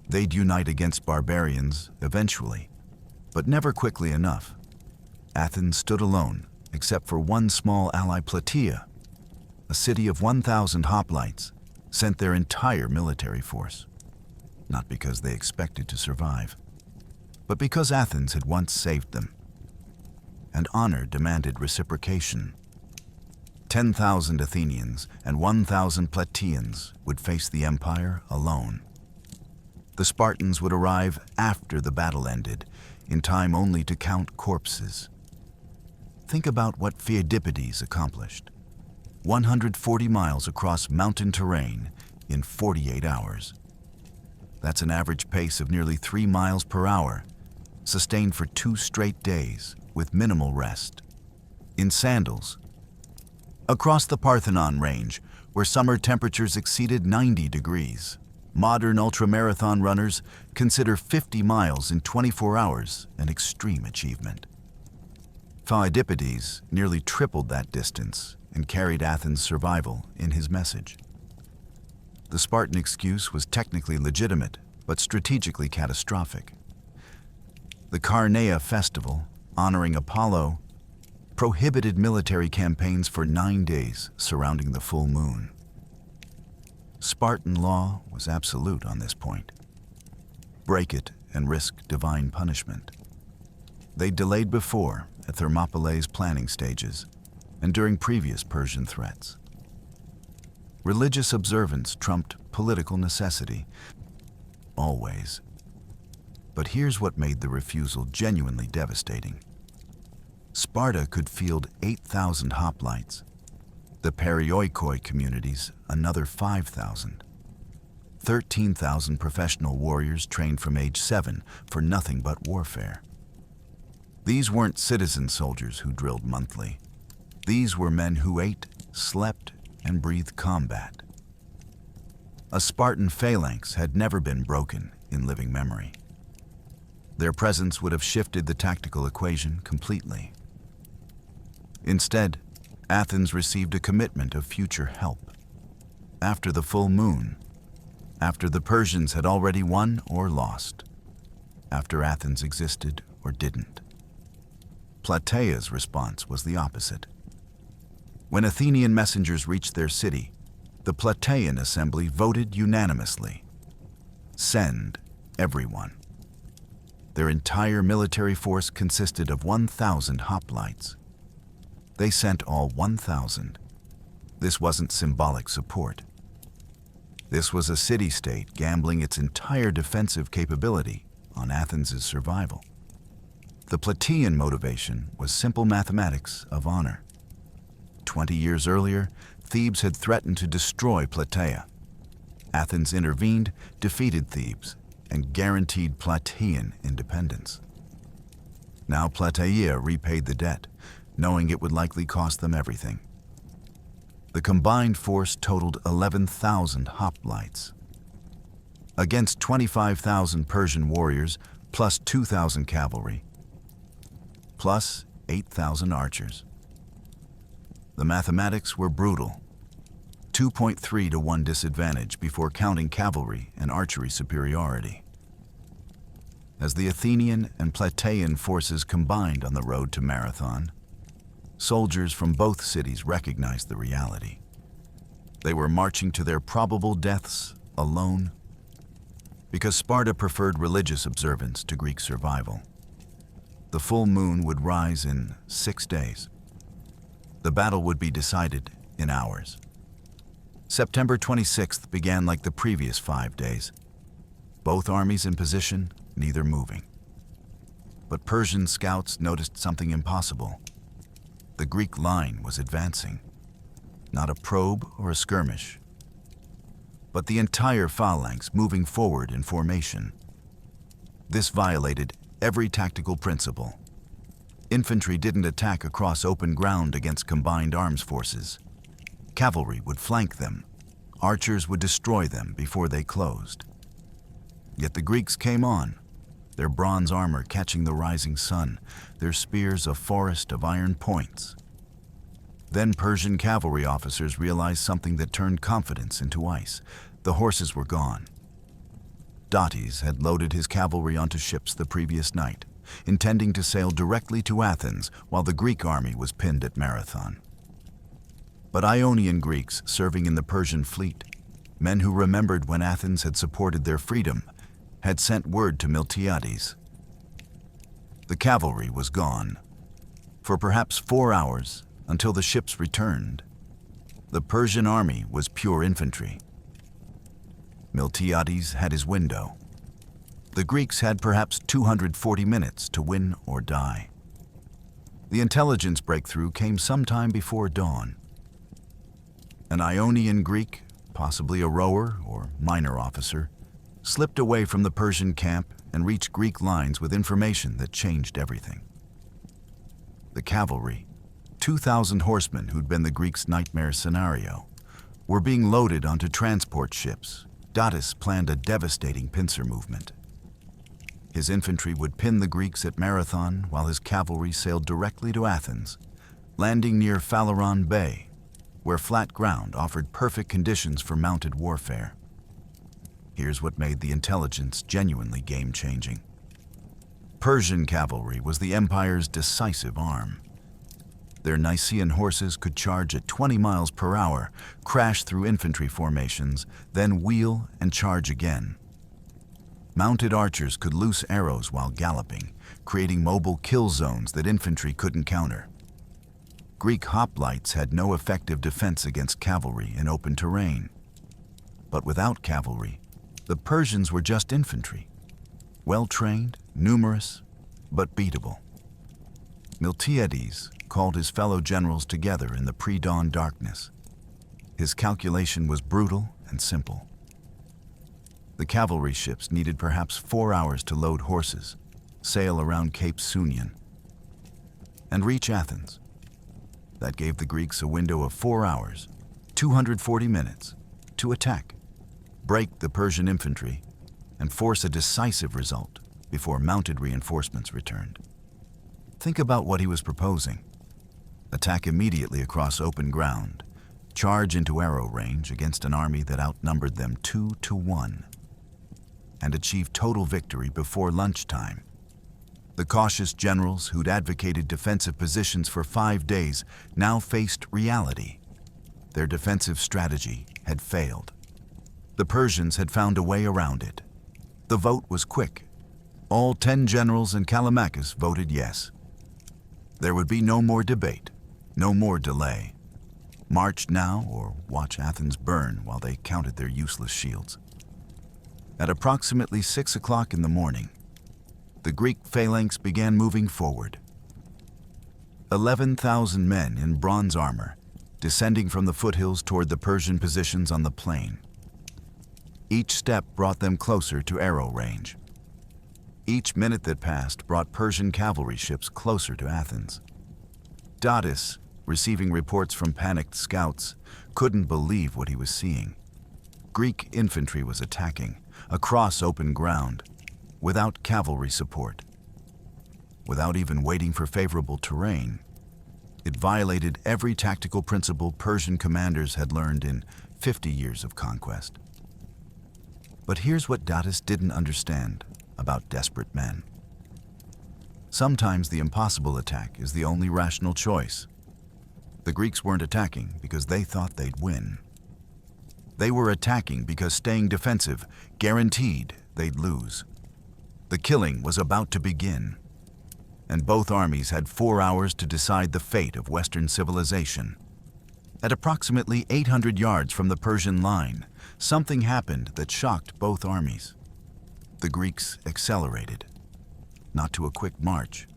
They'd unite against barbarians eventually, but never quickly enough. Athens stood alone, except for one small ally, Plataea, a city of 1,000 hoplites, sent their entire military force, not because they expected to survive, but because Athens had once saved them, and honor demanded reciprocation. 10,000 Athenians and 1,000 Plataeans would face the empire alone. The Spartans would arrive after the battle ended, in time only to count corpses. Think about what Pheidippides accomplished. 140 miles across mountain terrain in 48 hours. That's an average pace of nearly 3 miles per hour, sustained for 2 straight days with minimal rest. In sandals. Across the Parthenon range, where summer temperatures exceeded 90 degrees, modern ultramarathon runners consider 50 miles in 24 hours an extreme achievement. Pheidippides nearly tripled that distance and carried Athens' survival in his message. The Spartan excuse was technically legitimate, but strategically catastrophic. The Carneia festival, honoring Apollo, prohibited military campaigns for 9 days surrounding the full moon. Spartan law was absolute on this point. Break it and risk divine punishment. They delayed before at Thermopylae's planning stages and during previous Persian threats. Religious observance trumped political necessity, always. But here's what made the refusal genuinely devastating. Sparta could field 8,000 hoplites, the perioikoi communities another 5,000. 13,000 professional warriors trained from age 7 for nothing but warfare. These weren't citizen soldiers who drilled monthly. These were men who ate, slept, and breathed combat. A Spartan phalanx had never been broken in living memory. Their presence would have shifted the tactical equation completely. Instead, Athens received a commitment of future help. After the full moon, after the Persians had already won or lost, after Athens existed or didn't. Plataea's response was the opposite. When Athenian messengers reached their city, the Plataean assembly voted unanimously. Send everyone. Their entire military force consisted of 1,000 hoplites. They sent all 1,000. This wasn't symbolic support. This was a city-state gambling its entire defensive capability on Athens' survival. The Plataean motivation was simple mathematics of honor. 20 years earlier, Thebes had threatened to destroy Plataea. Athens intervened, defeated Thebes, and guaranteed Plataean independence. Now Plataea repaid the debt, knowing it would likely cost them everything. The combined force totaled 11,000 hoplites. Against 25,000 Persian warriors, plus 2,000 cavalry, plus 8,000 archers. The mathematics were brutal. 2.3 to 1 disadvantage before counting cavalry and archery superiority. As the Athenian and Plataean forces combined on the road to Marathon, soldiers from both cities recognized the reality. They were marching to their probable deaths alone because Sparta preferred religious observance to Greek survival. The full moon would rise in 6 days. The battle would be decided in hours. September 26th began like the previous 5 days. Both armies in position, neither moving. But Persian scouts noticed something impossible. The Greek line was advancing. Not a probe or a skirmish, but the entire phalanx moving forward in formation. This violated every tactical principle. Infantry didn't attack across open ground against combined arms forces. Cavalry would flank them. Archers would destroy them before they closed. Yet the Greeks came on, their bronze armor catching the rising sun, their spears a forest of iron points. Then Persian cavalry officers realized something that turned confidence into ice. The horses were gone. Datis had loaded his cavalry onto ships the previous night, intending to sail directly to Athens while the Greek army was pinned at Marathon. But Ionian Greeks serving in the Persian fleet, men who remembered when Athens had supported their freedom, had sent word to Miltiades. The cavalry was gone. For perhaps 4 hours, until the ships returned, the Persian army was pure infantry. Miltiades had his window. The Greeks had perhaps 240 minutes to win or die. The intelligence breakthrough came sometime before dawn. An Ionian Greek, possibly a rower or minor officer, slipped away from the Persian camp and reached Greek lines with information that changed everything. The cavalry, 2,000 horsemen who'd been the Greeks' nightmare scenario, were being loaded onto transport ships. Datis planned a devastating pincer movement. His infantry would pin the Greeks at Marathon while his cavalry sailed directly to Athens, landing near Phaleron Bay, where flat ground offered perfect conditions for mounted warfare. Here's what made the intelligence genuinely game-changing. Persian cavalry was the empire's decisive arm. Their Nicaean horses could charge at 20 miles per hour, crash through infantry formations, then wheel and charge again. Mounted archers could loose arrows while galloping, creating mobile kill zones that infantry couldn't counter. Greek hoplites had no effective defense against cavalry in open terrain. But without cavalry, the Persians were just infantry, well-trained, numerous, but beatable. Miltiades called his fellow generals together in the pre-dawn darkness. His calculation was brutal and simple. The cavalry ships needed perhaps 4 hours to load horses, sail around Cape Sunion, and reach Athens. That gave the Greeks a window of 4 hours, 240 minutes, to attack, break the Persian infantry, and force a decisive result before mounted reinforcements returned. Think about what he was proposing. Attack immediately across open ground, charge into arrow range against an army that outnumbered them 2-1, and achieve total victory before lunchtime. The cautious generals who'd advocated defensive positions for 5 days now faced reality. Their defensive strategy had failed. The Persians had found a way around it. The vote was quick. All 10 generals in Callimachus voted yes. There would be no more debate, no more delay. March now or watch Athens burn while they counted their useless shields. At approximately 6 o'clock in the morning, the Greek phalanx began moving forward. 11,000 men in bronze armor, descending from the foothills toward the Persian positions on the plain. Each step brought them closer to arrow range. Each minute that passed brought Persian cavalry ships closer to Athens. Datis, receiving reports from panicked scouts, couldn't believe what he was seeing. Greek infantry was attacking, across open ground, without cavalry support. Without even waiting for favorable terrain, it violated every tactical principle Persian commanders had learned in 50 years of conquest. But here's what Datis didn't understand about desperate men. Sometimes the impossible attack is the only rational choice. The Greeks weren't attacking because they thought they'd win. They were attacking because staying defensive guaranteed they'd lose. The killing was about to begin, and both armies had 4 hours to decide the fate of Western civilization. At approximately 800 yards from the Persian line, something happened that shocked both armies. The Greeks accelerated, not to a quick march,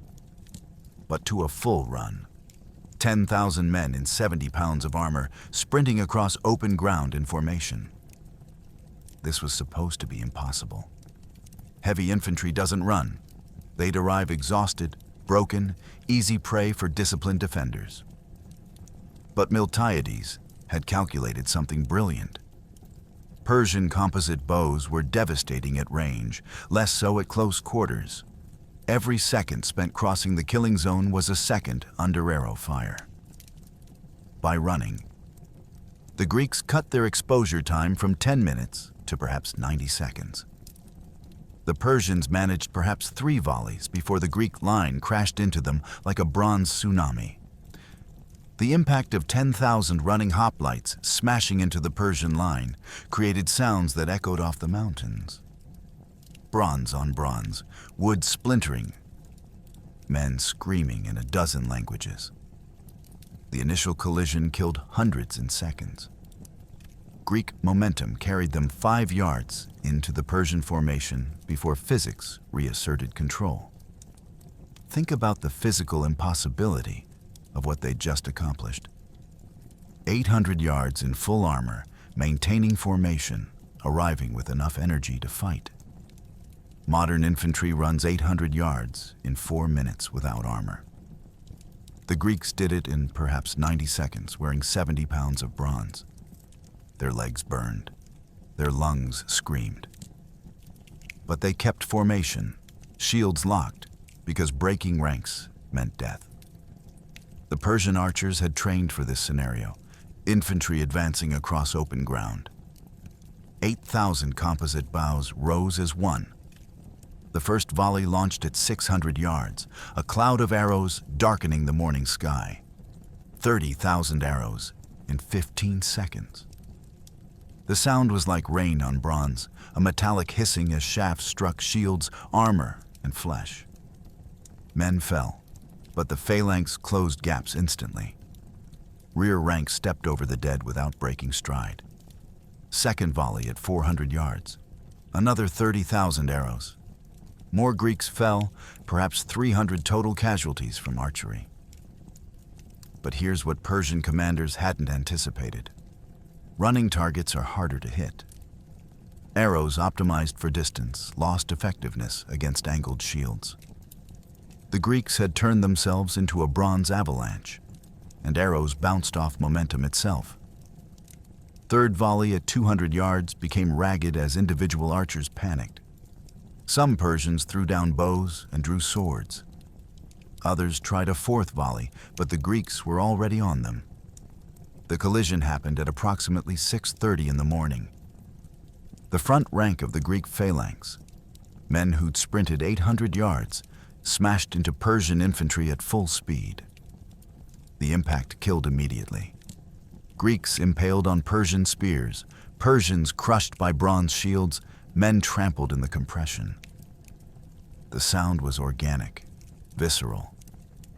but to a full run. 10,000 men in 70 pounds of armor sprinting across open ground in formation. This was supposed to be impossible. Heavy infantry doesn't run. They'd arrive exhausted, broken, easy prey for disciplined defenders. But Miltiades had calculated something brilliant. Persian composite bows were devastating at range, less so at close quarters. Every second spent crossing the killing zone was a second under arrow fire. By running, the Greeks cut their exposure time from 10 minutes to perhaps 90 seconds. The Persians managed perhaps 3 volleys before the Greek line crashed into them like a bronze tsunami. The impact of 10,000 running hoplites smashing into the Persian line created sounds that echoed off the mountains. Bronze on bronze, wood splintering, men screaming in a dozen languages. The initial collision killed hundreds in seconds. Greek momentum carried them 5 yards into the Persian formation before physics reasserted control. Think about the physical impossibility of what they'd just accomplished. 800 yards in full armor, maintaining formation, arriving with enough energy to fight. Modern infantry runs 800 yards in 4 minutes without armor. The Greeks did it in perhaps 90 seconds, wearing 70 pounds of bronze. Their legs burned. Their lungs screamed. But they kept formation, shields locked, because breaking ranks meant death. The Persian archers had trained for this scenario, infantry advancing across open ground. 8,000 composite bows rose as one. The first volley launched at 600 yards, a cloud of arrows darkening the morning sky. 30,000 arrows in 15 seconds. The sound was like rain on bronze, a metallic hissing as shafts struck shields, armor, and flesh. Men fell, but the phalanx closed gaps instantly. Rear ranks stepped over the dead without breaking stride. Second volley at 400 yards. Another 30,000 arrows. More Greeks fell, perhaps 300 total casualties from archery. But here's what Persian commanders hadn't anticipated. Running targets are harder to hit. Arrows optimized for distance lost effectiveness against angled shields. The Greeks had turned themselves into a bronze avalanche, and arrows bounced off momentum itself. Third volley at 200 yards became ragged as individual archers panicked. Some Persians threw down bows and drew swords. Others tried a fourth volley, but the Greeks were already on them. The collision happened at approximately 6:30 in the morning. The front rank of the Greek phalanx, men who'd sprinted 800 yards, smashed into Persian infantry at full speed. The impact killed immediately. Greeks impaled on Persian spears, Persians crushed by bronze shields, men trampled in the compression. The sound was organic, visceral,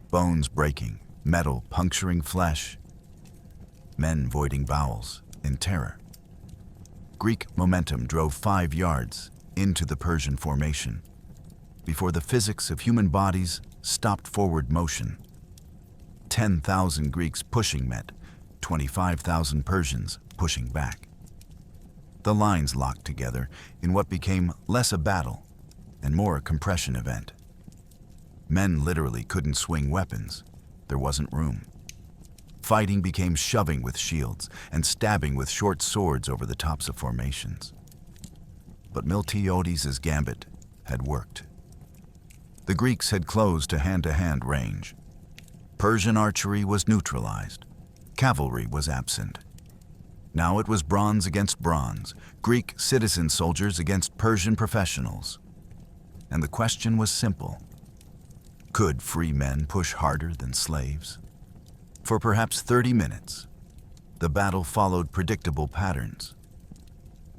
bones breaking, metal puncturing flesh, men voiding bowels in terror. Greek momentum drove 5 yards into the Persian formation before the physics of human bodies stopped forward motion. 10,000 Greeks pushing met 25,000 Persians pushing back. The lines locked together in what became less a battle and more a compression event. Men literally couldn't swing weapons. There wasn't room. Fighting became shoving with shields and stabbing with short swords over the tops of formations. But Miltiades' gambit had worked. The Greeks had closed to hand-to-hand range. Persian archery was neutralized. Cavalry was absent. Now it was bronze against bronze, Greek citizen soldiers against Persian professionals. And the question was simple. Could free men push harder than slaves? For perhaps 30 minutes, the battle followed predictable patterns.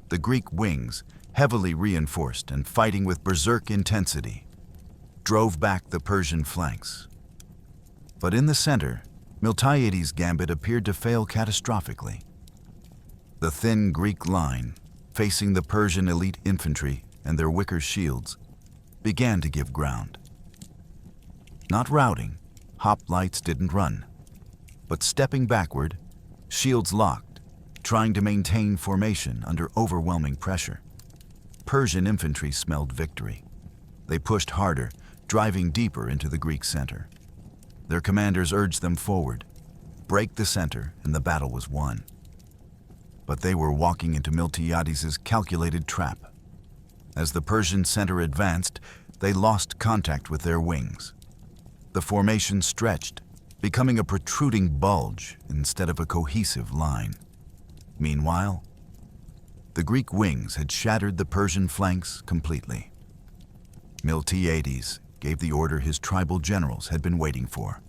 The Greek wings, heavily reinforced and fighting with berserk intensity, drove back the Persian flanks. But in the center, Miltiades' gambit appeared to fail catastrophically. The thin Greek line, facing the Persian elite infantry and their wicker shields, began to give ground. Not routing, hoplites didn't run, but stepping backward, shields locked, trying to maintain formation under overwhelming pressure. Persian infantry smelled victory. They pushed harder, driving deeper into the Greek center. Their commanders urged them forward. Break the center, and the battle was won. but they were walking into Miltiades' calculated trap. As the Persian center advanced, they lost contact with their wings. The formation stretched, becoming a protruding bulge instead of a cohesive line. Meanwhile, the Greek wings had shattered the Persian flanks completely. Miltiades gave the order his tribal generals had been waiting for: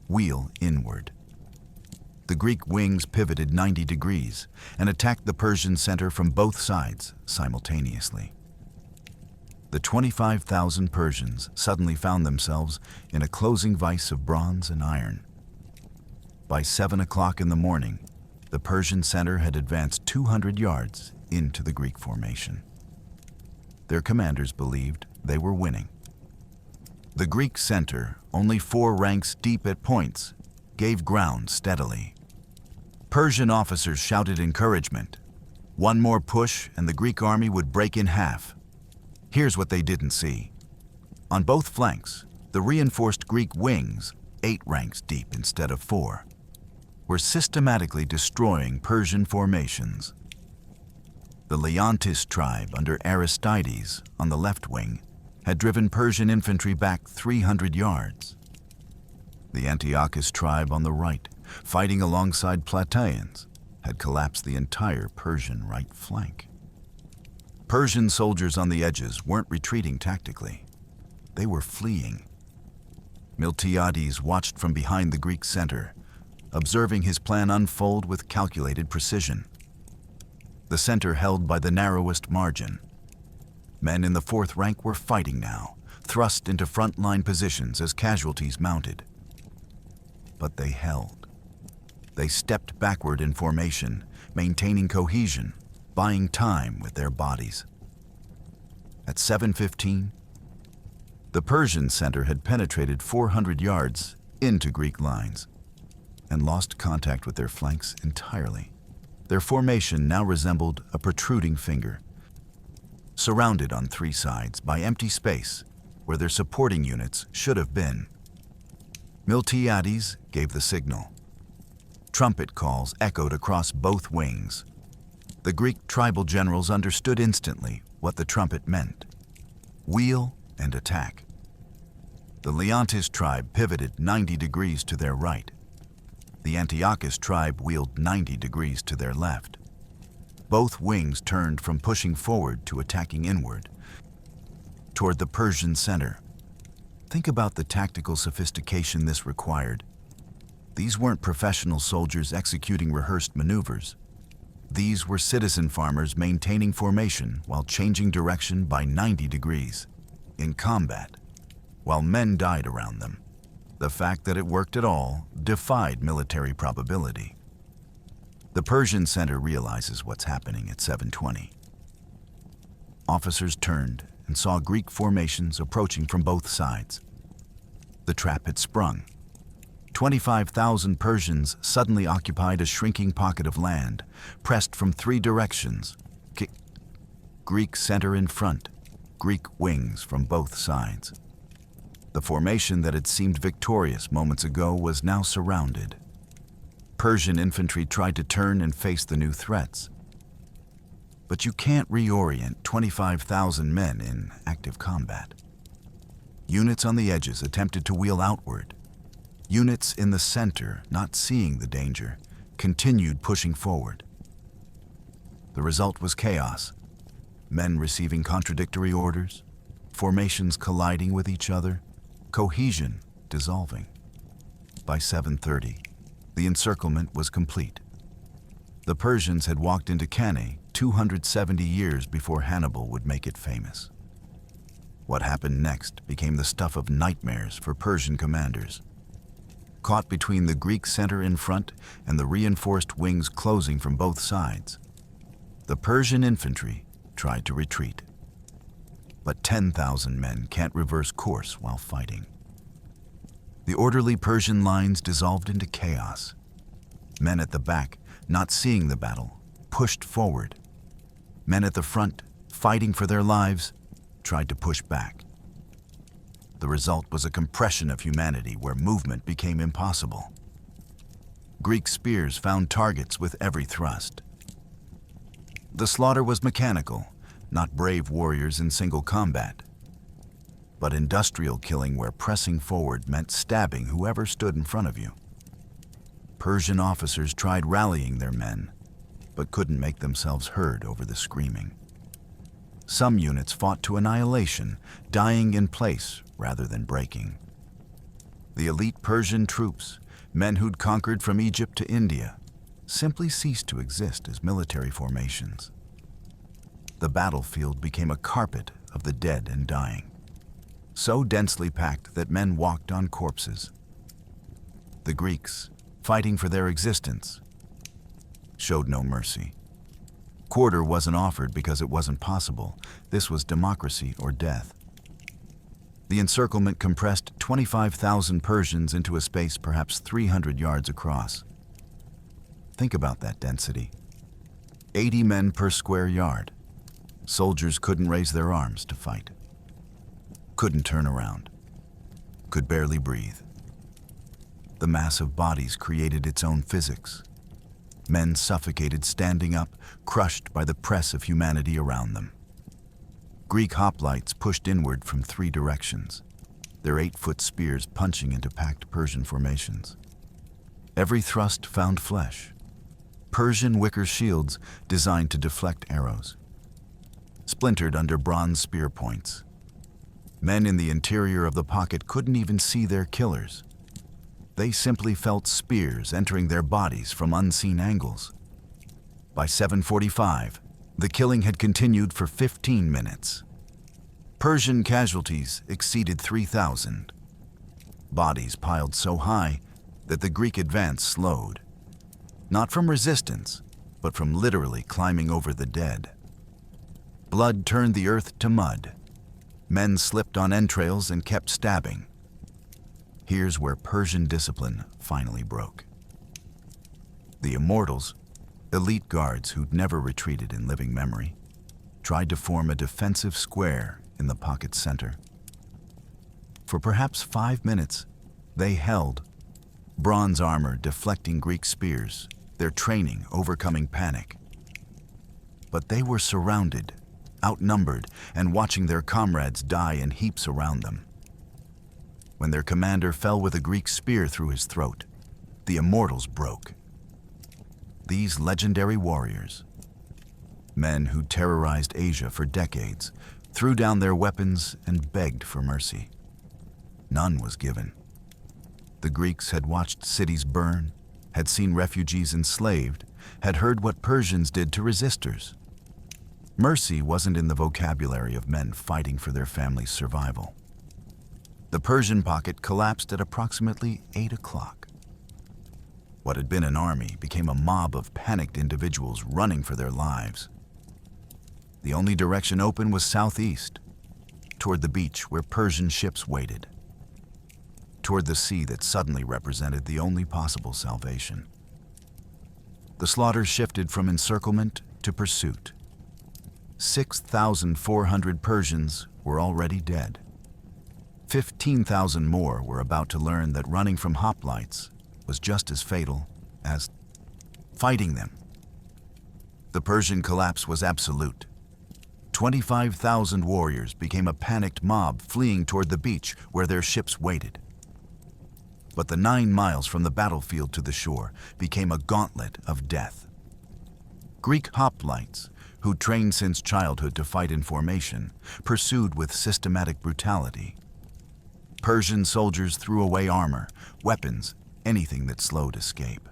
wheel inward. The Greek wings pivoted 90 degrees and attacked the Persian center from both sides simultaneously. The 25,000 Persians suddenly found themselves in a closing vise of bronze and iron. By 7 o'clock in the morning, the Persian center had advanced 200 yards into the Greek formation. Their commanders believed they were winning. The Greek center, only 4 ranks deep at points, gave ground steadily. Persian officers shouted encouragement. One more push and the Greek army would break in half. Here's what they didn't see. On both flanks, the reinforced Greek wings, 8 ranks deep instead of 4, were systematically destroying Persian formations. The Leontis tribe under Aristides on the left wing had driven Persian infantry back 300 yards. The Antiochus tribe on the right, fighting alongside Plataeans, had collapsed the entire Persian right flank. Persian soldiers on the edges weren't retreating tactically. They were fleeing. Miltiades watched from behind the Greek center, observing his plan unfold with calculated precision. The center held by the narrowest margin. Men in the 4th rank were fighting now, thrust into front-line positions as casualties mounted. But they held. They stepped backward in formation, maintaining cohesion, buying time with their bodies. At 7:15, the Persian center had penetrated 400 yards into Greek lines and lost contact with their flanks entirely. Their formation now resembled a protruding finger, surrounded on 3 sides by empty space where their supporting units should have been. Miltiades gave the signal. Trumpet calls echoed across both wings. The Greek tribal generals understood instantly what the trumpet meant: wheel and attack. The Leontis tribe pivoted 90 degrees to their right. The Antiochus tribe wheeled 90 degrees to their left. Both wings turned from pushing forward to attacking inward, toward the Persian center. Think about the tactical sophistication this required. These weren't professional soldiers executing rehearsed maneuvers. These were citizen farmers maintaining formation while changing direction by 90 degrees, in combat, while men died around them. The fact that it worked at all defied military probability. The Persian center realizes what's happening at 7:20. Officers turned and saw Greek formations approaching from both sides. The trap had sprung. 25,000 Persians suddenly occupied a shrinking pocket of land, pressed from 3 directions. Greek center in front, Greek wings from both sides. The formation that had seemed victorious moments ago was now surrounded. Persian infantry tried to turn and face the new threats. But you can't reorient 25,000 men in active combat. Units on the edges attempted to wheel outward. Units in the center, not seeing the danger, continued pushing forward. The result was chaos. Men receiving contradictory orders, formations colliding with each other, cohesion dissolving. By 7:30, the encirclement was complete. The Persians had walked into Cannae 270 years before Hannibal would make it famous. What happened next became the stuff of nightmares for Persian commanders. Caught between the Greek center in front and the reinforced wings closing from both sides, the Persian infantry tried to retreat. But 10,000 men can't reverse course while fighting. The orderly Persian lines dissolved into chaos. Men at the back, not seeing the battle, pushed forward. Men at the front, fighting for their lives, tried to push back. The result was a compression of humanity where movement became impossible. Greek spears found targets with every thrust. The slaughter was mechanical, not brave warriors in single combat, but industrial killing where pressing forward meant stabbing whoever stood in front of you. Persian officers tried rallying their men, but couldn't make themselves heard over the screaming. Some units fought to annihilation, dying in place rather than breaking. The elite Persian troops, men who'd conquered from Egypt to India, simply ceased to exist as military formations. The battlefield became a carpet of the dead and dying, so densely packed that men walked on corpses. The Greeks, fighting for their existence, showed no mercy. Quarter wasn't offered because it wasn't possible. This was democracy or death. The encirclement compressed 25,000 Persians into a space perhaps 300 yards across. Think about that density. 80 men per square yard. Soldiers couldn't raise their arms to fight. Couldn't turn around. Could barely breathe. The mass of bodies created its own physics. Men suffocated standing up, crushed by the press of humanity around them. Greek hoplites pushed inward from 3 directions, their 8-foot spears punching into packed Persian formations. Every thrust found flesh. Persian wicker shields designed to deflect arrows, splintered under bronze spear points. Men in the interior of the pocket couldn't even see their killers. They simply felt spears entering their bodies from unseen angles. By 7:45, the killing had continued for 15 minutes. Persian casualties exceeded 3,000. Bodies piled so high that the Greek advance slowed, not from resistance, but from literally climbing over the dead. Blood turned the earth to mud. Men slipped on entrails and kept stabbing. Here's where Persian discipline finally broke. The immortals, elite guards who'd never retreated in living memory, tried to form a defensive square in the pocket's center. For perhaps 5 minutes, they held, bronze armor deflecting Greek spears, their training overcoming panic. But they were surrounded, outnumbered, and watching their comrades die in heaps around them. When their commander fell with a Greek spear through his throat, the immortals broke. These legendary warriors, men who terrorized Asia for decades, threw down their weapons and begged for mercy. None was given. The Greeks had watched cities burn, had seen refugees enslaved, had heard what Persians did to resistors. Mercy wasn't in the vocabulary of men fighting for their family's survival. The Persian pocket collapsed at approximately 8 o'clock. What had been an army became a mob of panicked individuals running for their lives. The only direction open was southeast, toward the beach where Persian ships waited, toward the sea that suddenly represented the only possible salvation. The slaughter shifted from encirclement to pursuit. 6,400 Persians were already dead. 15,000 more were about to learn that running from hoplites was just as fatal as fighting them. The Persian collapse was absolute. 25,000 warriors became a panicked mob fleeing toward the beach where their ships waited. But the 9 miles from the battlefield to the shore became a gauntlet of death. Greek hoplites, who trained since childhood to fight in formation, pursued with systematic brutality. Persian soldiers threw away armor, weapons, anything that slowed escape.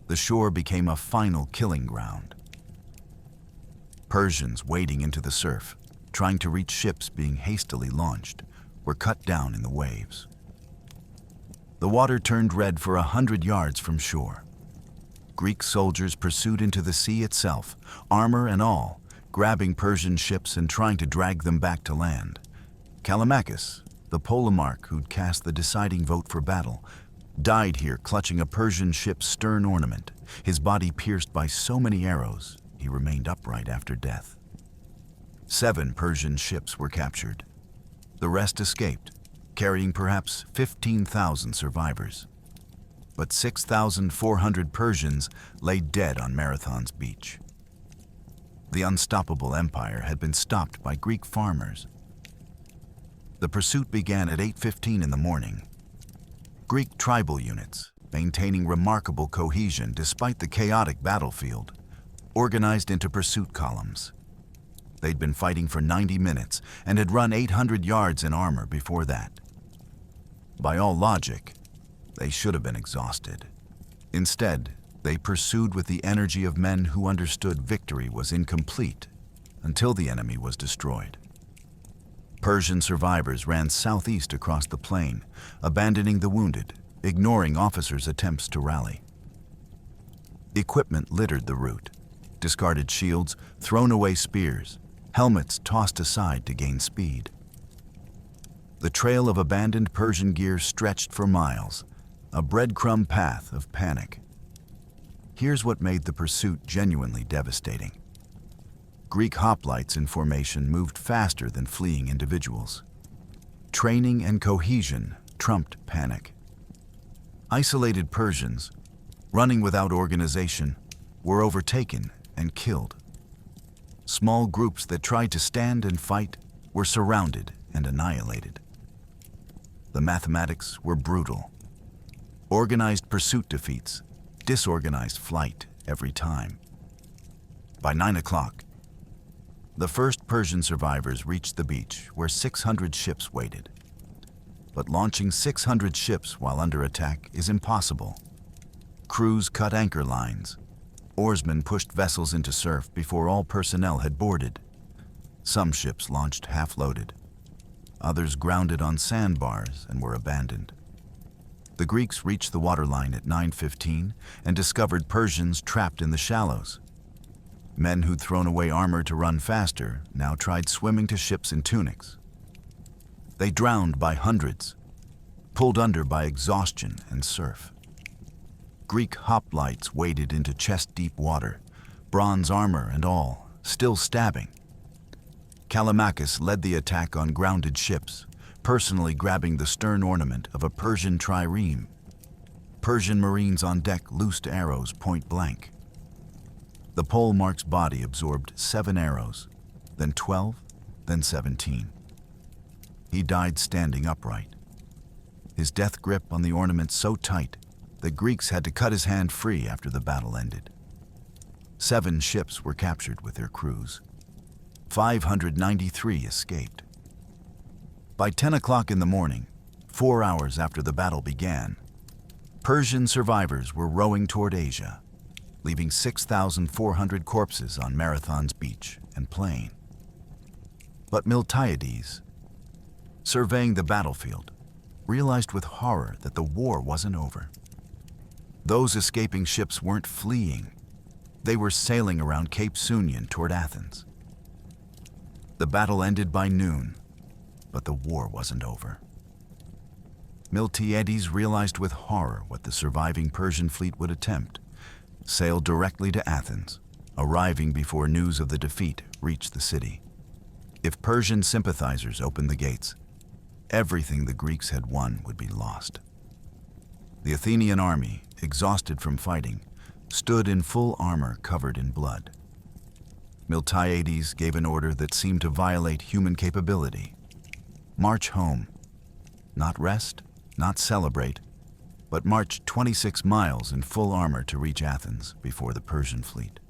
The shore became a final killing ground. Persians wading into the surf, trying to reach ships being hastily launched, were cut down in the waves. The water turned red for 100 yards from shore. Greek soldiers pursued into the sea itself, armor and all, grabbing Persian ships and trying to drag them back to land. Callimachus, the polemarch who'd cast the deciding vote for battle, died here clutching a Persian ship's stern ornament, his body pierced by so many arrows he remained upright after death. 7 Persian ships were captured. The rest escaped, carrying perhaps 15,000 survivors. But 6,400 Persians lay dead on Marathon's beach. The unstoppable empire had been stopped by Greek farmers. The pursuit began at 8:15 in the morning. Greek tribal units, maintaining remarkable cohesion despite the chaotic battlefield, organized into pursuit columns. They'd been fighting for 90 minutes and had run 800 yards in armor before that. By all logic, they should have been exhausted. Instead, they pursued with the energy of men who understood victory was incomplete until the enemy was destroyed. Persian survivors ran southeast across the plain, abandoning the wounded, ignoring officers' attempts to rally. Equipment littered the route: discarded shields, thrown away spears, helmets tossed aside to gain speed. The trail of abandoned Persian gear stretched for miles, a breadcrumb path of panic. Here's what made the pursuit genuinely devastating. Greek hoplites in formation moved faster than fleeing individuals. Training and cohesion trumped panic. Isolated Persians, running without organization, were overtaken and killed. Small groups that tried to stand and fight were surrounded and annihilated. The mathematics were brutal. Organized pursuit defeats, disorganized flight every time. By 9 o'clock, the first Persian survivors reached the beach where 600 ships waited. But launching 600 ships while under attack is impossible. Crews cut anchor lines. Oarsmen pushed vessels into surf before all personnel had boarded. Some ships launched half-loaded. Others grounded on sandbars and were abandoned. The Greeks reached the waterline at 9:15 and discovered Persians trapped in the shallows. Men who'd thrown away armor to run faster now tried swimming to ships in tunics. They drowned by hundreds, pulled under by exhaustion and surf. Greek hoplites waded into chest-deep water, bronze armor and all, still stabbing. Callimachus led the attack on grounded ships, personally grabbing the stern ornament of a Persian trireme. Persian marines on deck loosed arrows point blank. The polemarch's body absorbed 7 arrows, then 12, then 17. He died standing upright. His death grip on the ornament so tight that Greeks had to cut his hand free after the battle ended. 7 ships were captured with their crews. 593 escaped. By 10 o'clock in the morning, 4 hours after the battle began, Persian survivors were rowing toward Asia, leaving 6,400 corpses on Marathon's beach and plain. But Miltiades, surveying the battlefield, realized with horror that the war wasn't over. Those escaping ships weren't fleeing. They were sailing around Cape Sunion toward Athens. The battle ended by noon, but the war wasn't over. Miltiades realized with horror what the surviving Persian fleet would attempt: sail directly to Athens, arriving before news of the defeat reached the city. If Persian sympathizers opened the gates, everything the Greeks had won would be lost. The Athenian army, exhausted from fighting, stood in full armor covered in blood. Miltiades gave an order that seemed to violate human capability. March home. Not rest, not celebrate, but march 26 miles in full armor to reach Athens before the Persian fleet.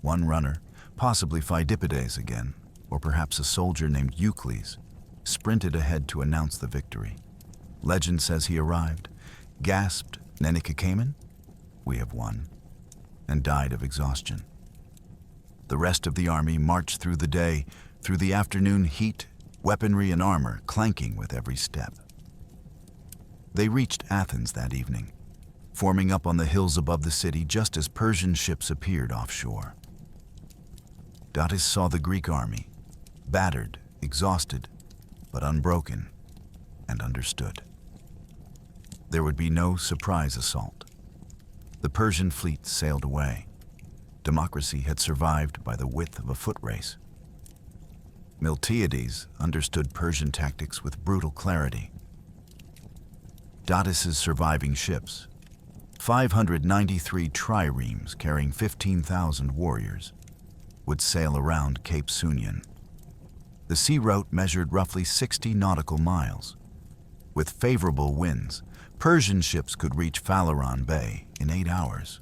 One runner, possibly Phidippides again, or perhaps a soldier named Eucles, sprinted ahead to announce the victory. Legend says he arrived, gasped, "Nenikakemen? We have won," and died of exhaustion. The rest of the army marched through the day, through the afternoon heat, weaponry and armor clanking with every step. They reached Athens that evening, forming up on the hills above the city just as Persian ships appeared offshore. Datis saw the Greek army, battered, exhausted, but unbroken, and understood. There would be no surprise assault. The Persian fleet sailed away. Democracy had survived by the width of a foot race. Miltiades understood Persian tactics with brutal clarity. Datis's surviving ships, 593 triremes carrying 15,000 warriors, would sail around Cape Sunion. The sea route measured roughly 60 nautical miles. With favorable winds, Persian ships could reach Phaleron Bay in 8 hours.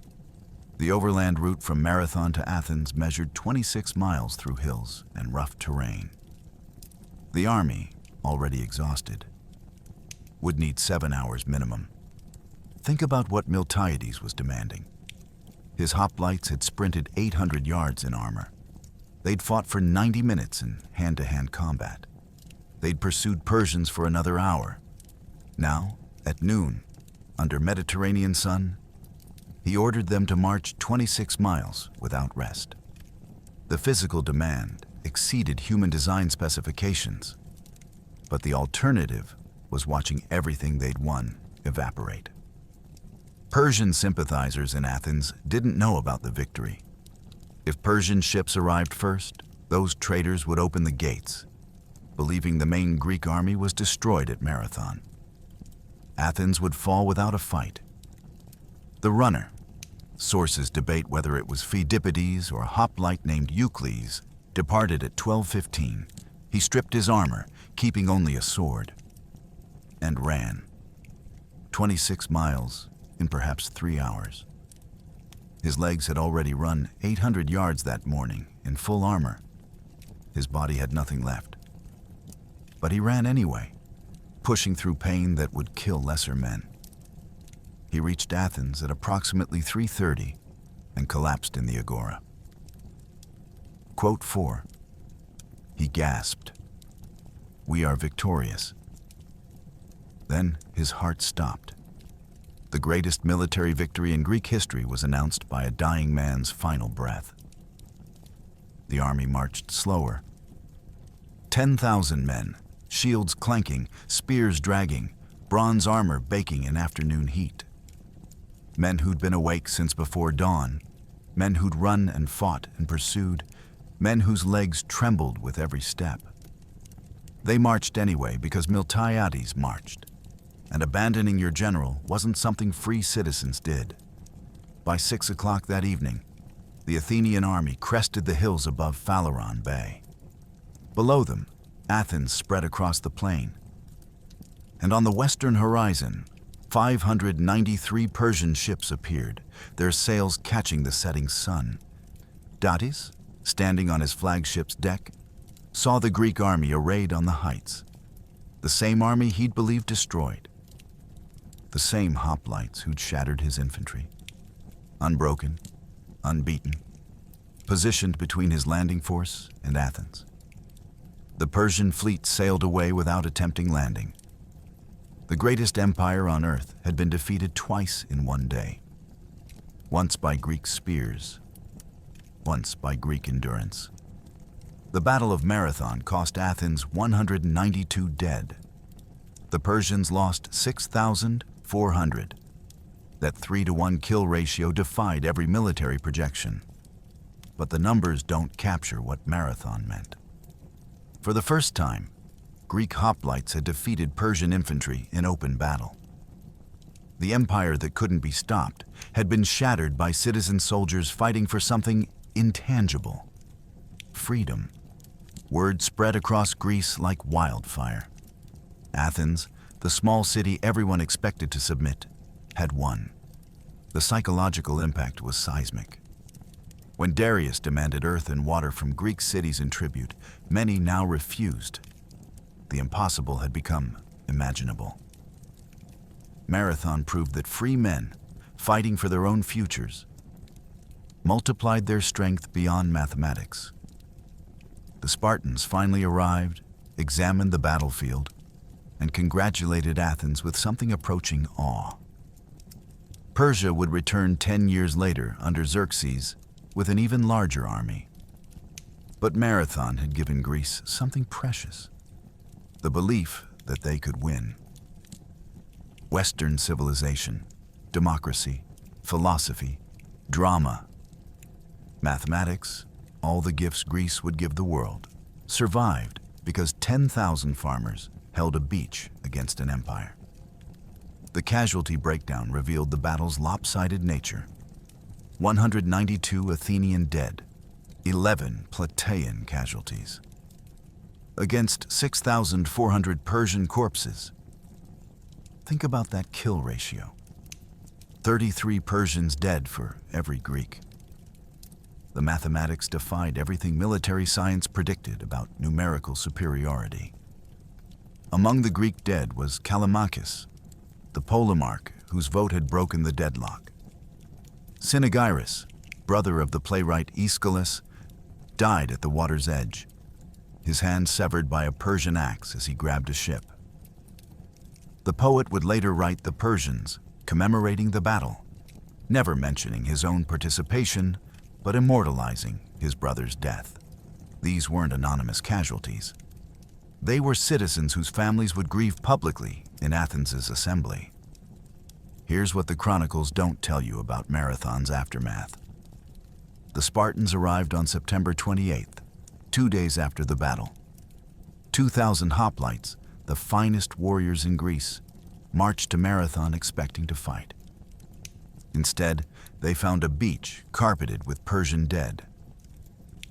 The overland route from Marathon to Athens measured 26 miles through hills and rough terrain. The army, already exhausted, would need 7 hours minimum. Think about what Miltiades was demanding. His hoplites had sprinted 800 yards in armor. They'd fought for 90 minutes in hand-to-hand combat. They'd pursued Persians for another hour. Now, at noon, under Mediterranean sun, he ordered them to march 26 miles without rest. The physical demand exceeded human design specifications, but the alternative was watching everything they'd won evaporate. Persian sympathizers in Athens didn't know about the victory. If Persian ships arrived first, those traitors would open the gates, believing the main Greek army was destroyed at Marathon. Athens would fall without a fight. The runner, sources debate whether it was Pheidippides or a hoplite named Eucles, departed at 12:15. He stripped his armor, keeping only a sword, and ran 26 miles in perhaps 3 hours. His legs had already run 800 yards that morning in full armor. His body had nothing left. But he ran anyway, pushing through pain that would kill lesser men. He reached Athens at approximately 3:30 and collapsed in the agora. Quote 4. He gasped, "We are victorious." Then his heart stopped. The greatest military victory in Greek history was announced by a dying man's final breath. The army marched slower. 10,000 men, shields clanking, spears dragging, bronze armor baking in afternoon heat. Men who'd been awake since before dawn, men who'd run and fought and pursued, men whose legs trembled with every step. They marched anyway because Miltiades marched. And abandoning your general wasn't something free citizens did. By 6 o'clock that evening, the Athenian army crested the hills above Phaleron Bay. Below them, Athens spread across the plain. And on the western horizon, 593 Persian ships appeared, their sails catching the setting sun. Datis, standing on his flagship's deck, saw the Greek army arrayed on the heights. The same army he'd believed destroyed. The same hoplites who'd shattered his infantry. Unbroken, unbeaten, positioned between his landing force and Athens. The Persian fleet sailed away without attempting landing. The greatest empire on earth had been defeated twice in one day. Once by Greek spears, once by Greek endurance. The Battle of Marathon cost Athens 192 dead. The Persians lost 6,400. That 3-to-1 kill ratio defied every military projection. But the numbers don't capture what Marathon meant. For the first time, Greek hoplites had defeated Persian infantry in open battle. The empire that couldn't be stopped had been shattered by citizen soldiers fighting for something intangible: freedom. Word spread across Greece like wildfire. Athens, the small city everyone expected to submit, had won. The psychological impact was seismic. When Darius demanded earth and water from Greek cities in tribute, many now refused. The impossible had become imaginable. Marathon proved that free men, fighting for their own futures, multiplied their strength beyond mathematics. The Spartans finally arrived, examined the battlefield, and congratulated Athens with something approaching awe. Persia would return 10 years later under Xerxes with an even larger army. But Marathon had given Greece something precious: the belief that they could win. Western civilization, democracy, philosophy, drama, mathematics, all the gifts Greece would give the world, survived because 10,000 farmers held a beach against an empire. The casualty breakdown revealed the battle's lopsided nature. 192 Athenian dead, 11 Plataean casualties. Against 6,400 Persian corpses. Think about that kill ratio. 33 Persians dead for every Greek. The mathematics defied everything military science predicted about numerical superiority. Among the Greek dead was Callimachus, the polemarch whose vote had broken the deadlock. Cynaegirus, brother of the playwright Aeschylus, died at the water's edge, his hand severed by a Persian axe as he grabbed a ship. The poet would later write the Persians, commemorating the battle, never mentioning his own participation, but immortalizing his brother's death. These weren't anonymous casualties. They were citizens whose families would grieve publicly in Athens' assembly. Here's what the chronicles don't tell you about Marathon's aftermath. The Spartans arrived on September 28th, 2 days after the battle. 2,000 hoplites, the finest warriors in Greece, marched to Marathon expecting to fight. Instead, they found a beach carpeted with Persian dead.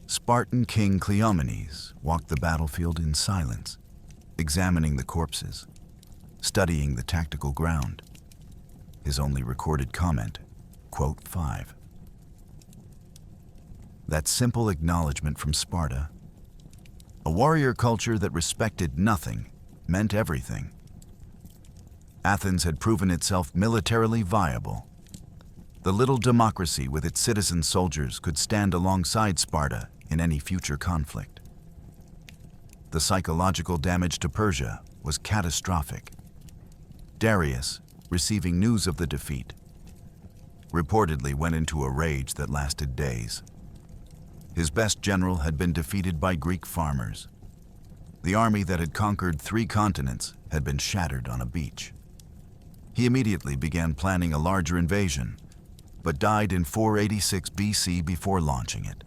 Spartan king Cleomenes walked the battlefield in silence, examining the corpses, studying the tactical ground. His only recorded comment, quote 5. That simple acknowledgement from Sparta, a warrior culture that respected nothing, meant everything. Athens had proven itself militarily viable. The little democracy with its citizen soldiers could stand alongside Sparta in any future conflict. The psychological damage to Persia was catastrophic. Darius, receiving news of the defeat, reportedly went into a rage that lasted days. His best general had been defeated by Greek farmers. The army that had conquered 3 continents had been shattered on a beach. He immediately began planning a larger invasion, but died in 486 BC before launching it.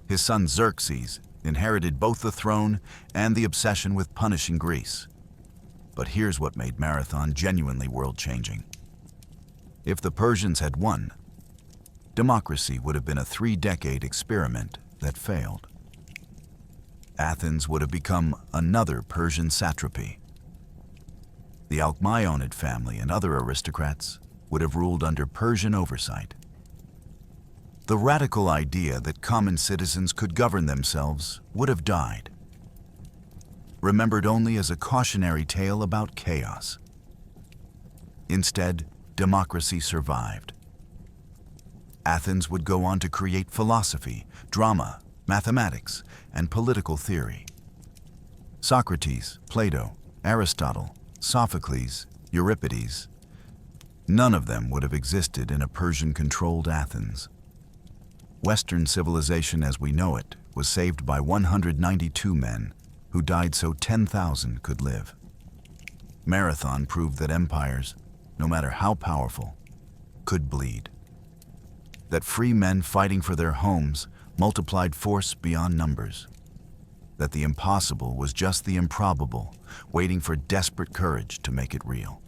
His son Xerxes inherited both the throne and the obsession with punishing Greece. But here's what made Marathon genuinely world-changing. If the Persians had won, democracy would have been a 3-decade experiment that failed. Athens would have become another Persian satrapy. The Alcmaeonid family and other aristocrats would have ruled under Persian oversight. The radical idea that common citizens could govern themselves would have died, remembered only as a cautionary tale about chaos. Instead, democracy survived. Athens would go on to create philosophy, drama, mathematics, and political theory. Socrates, Plato, Aristotle, Sophocles, Euripides, none of them would have existed in a Persian-controlled Athens. Western civilization as we know it was saved by 192 men who died so 10,000 could live. Marathon proved that empires, no matter how powerful, could bleed. That free men fighting for their homes multiplied force beyond numbers. That the impossible was just the improbable, waiting for desperate courage to make it real.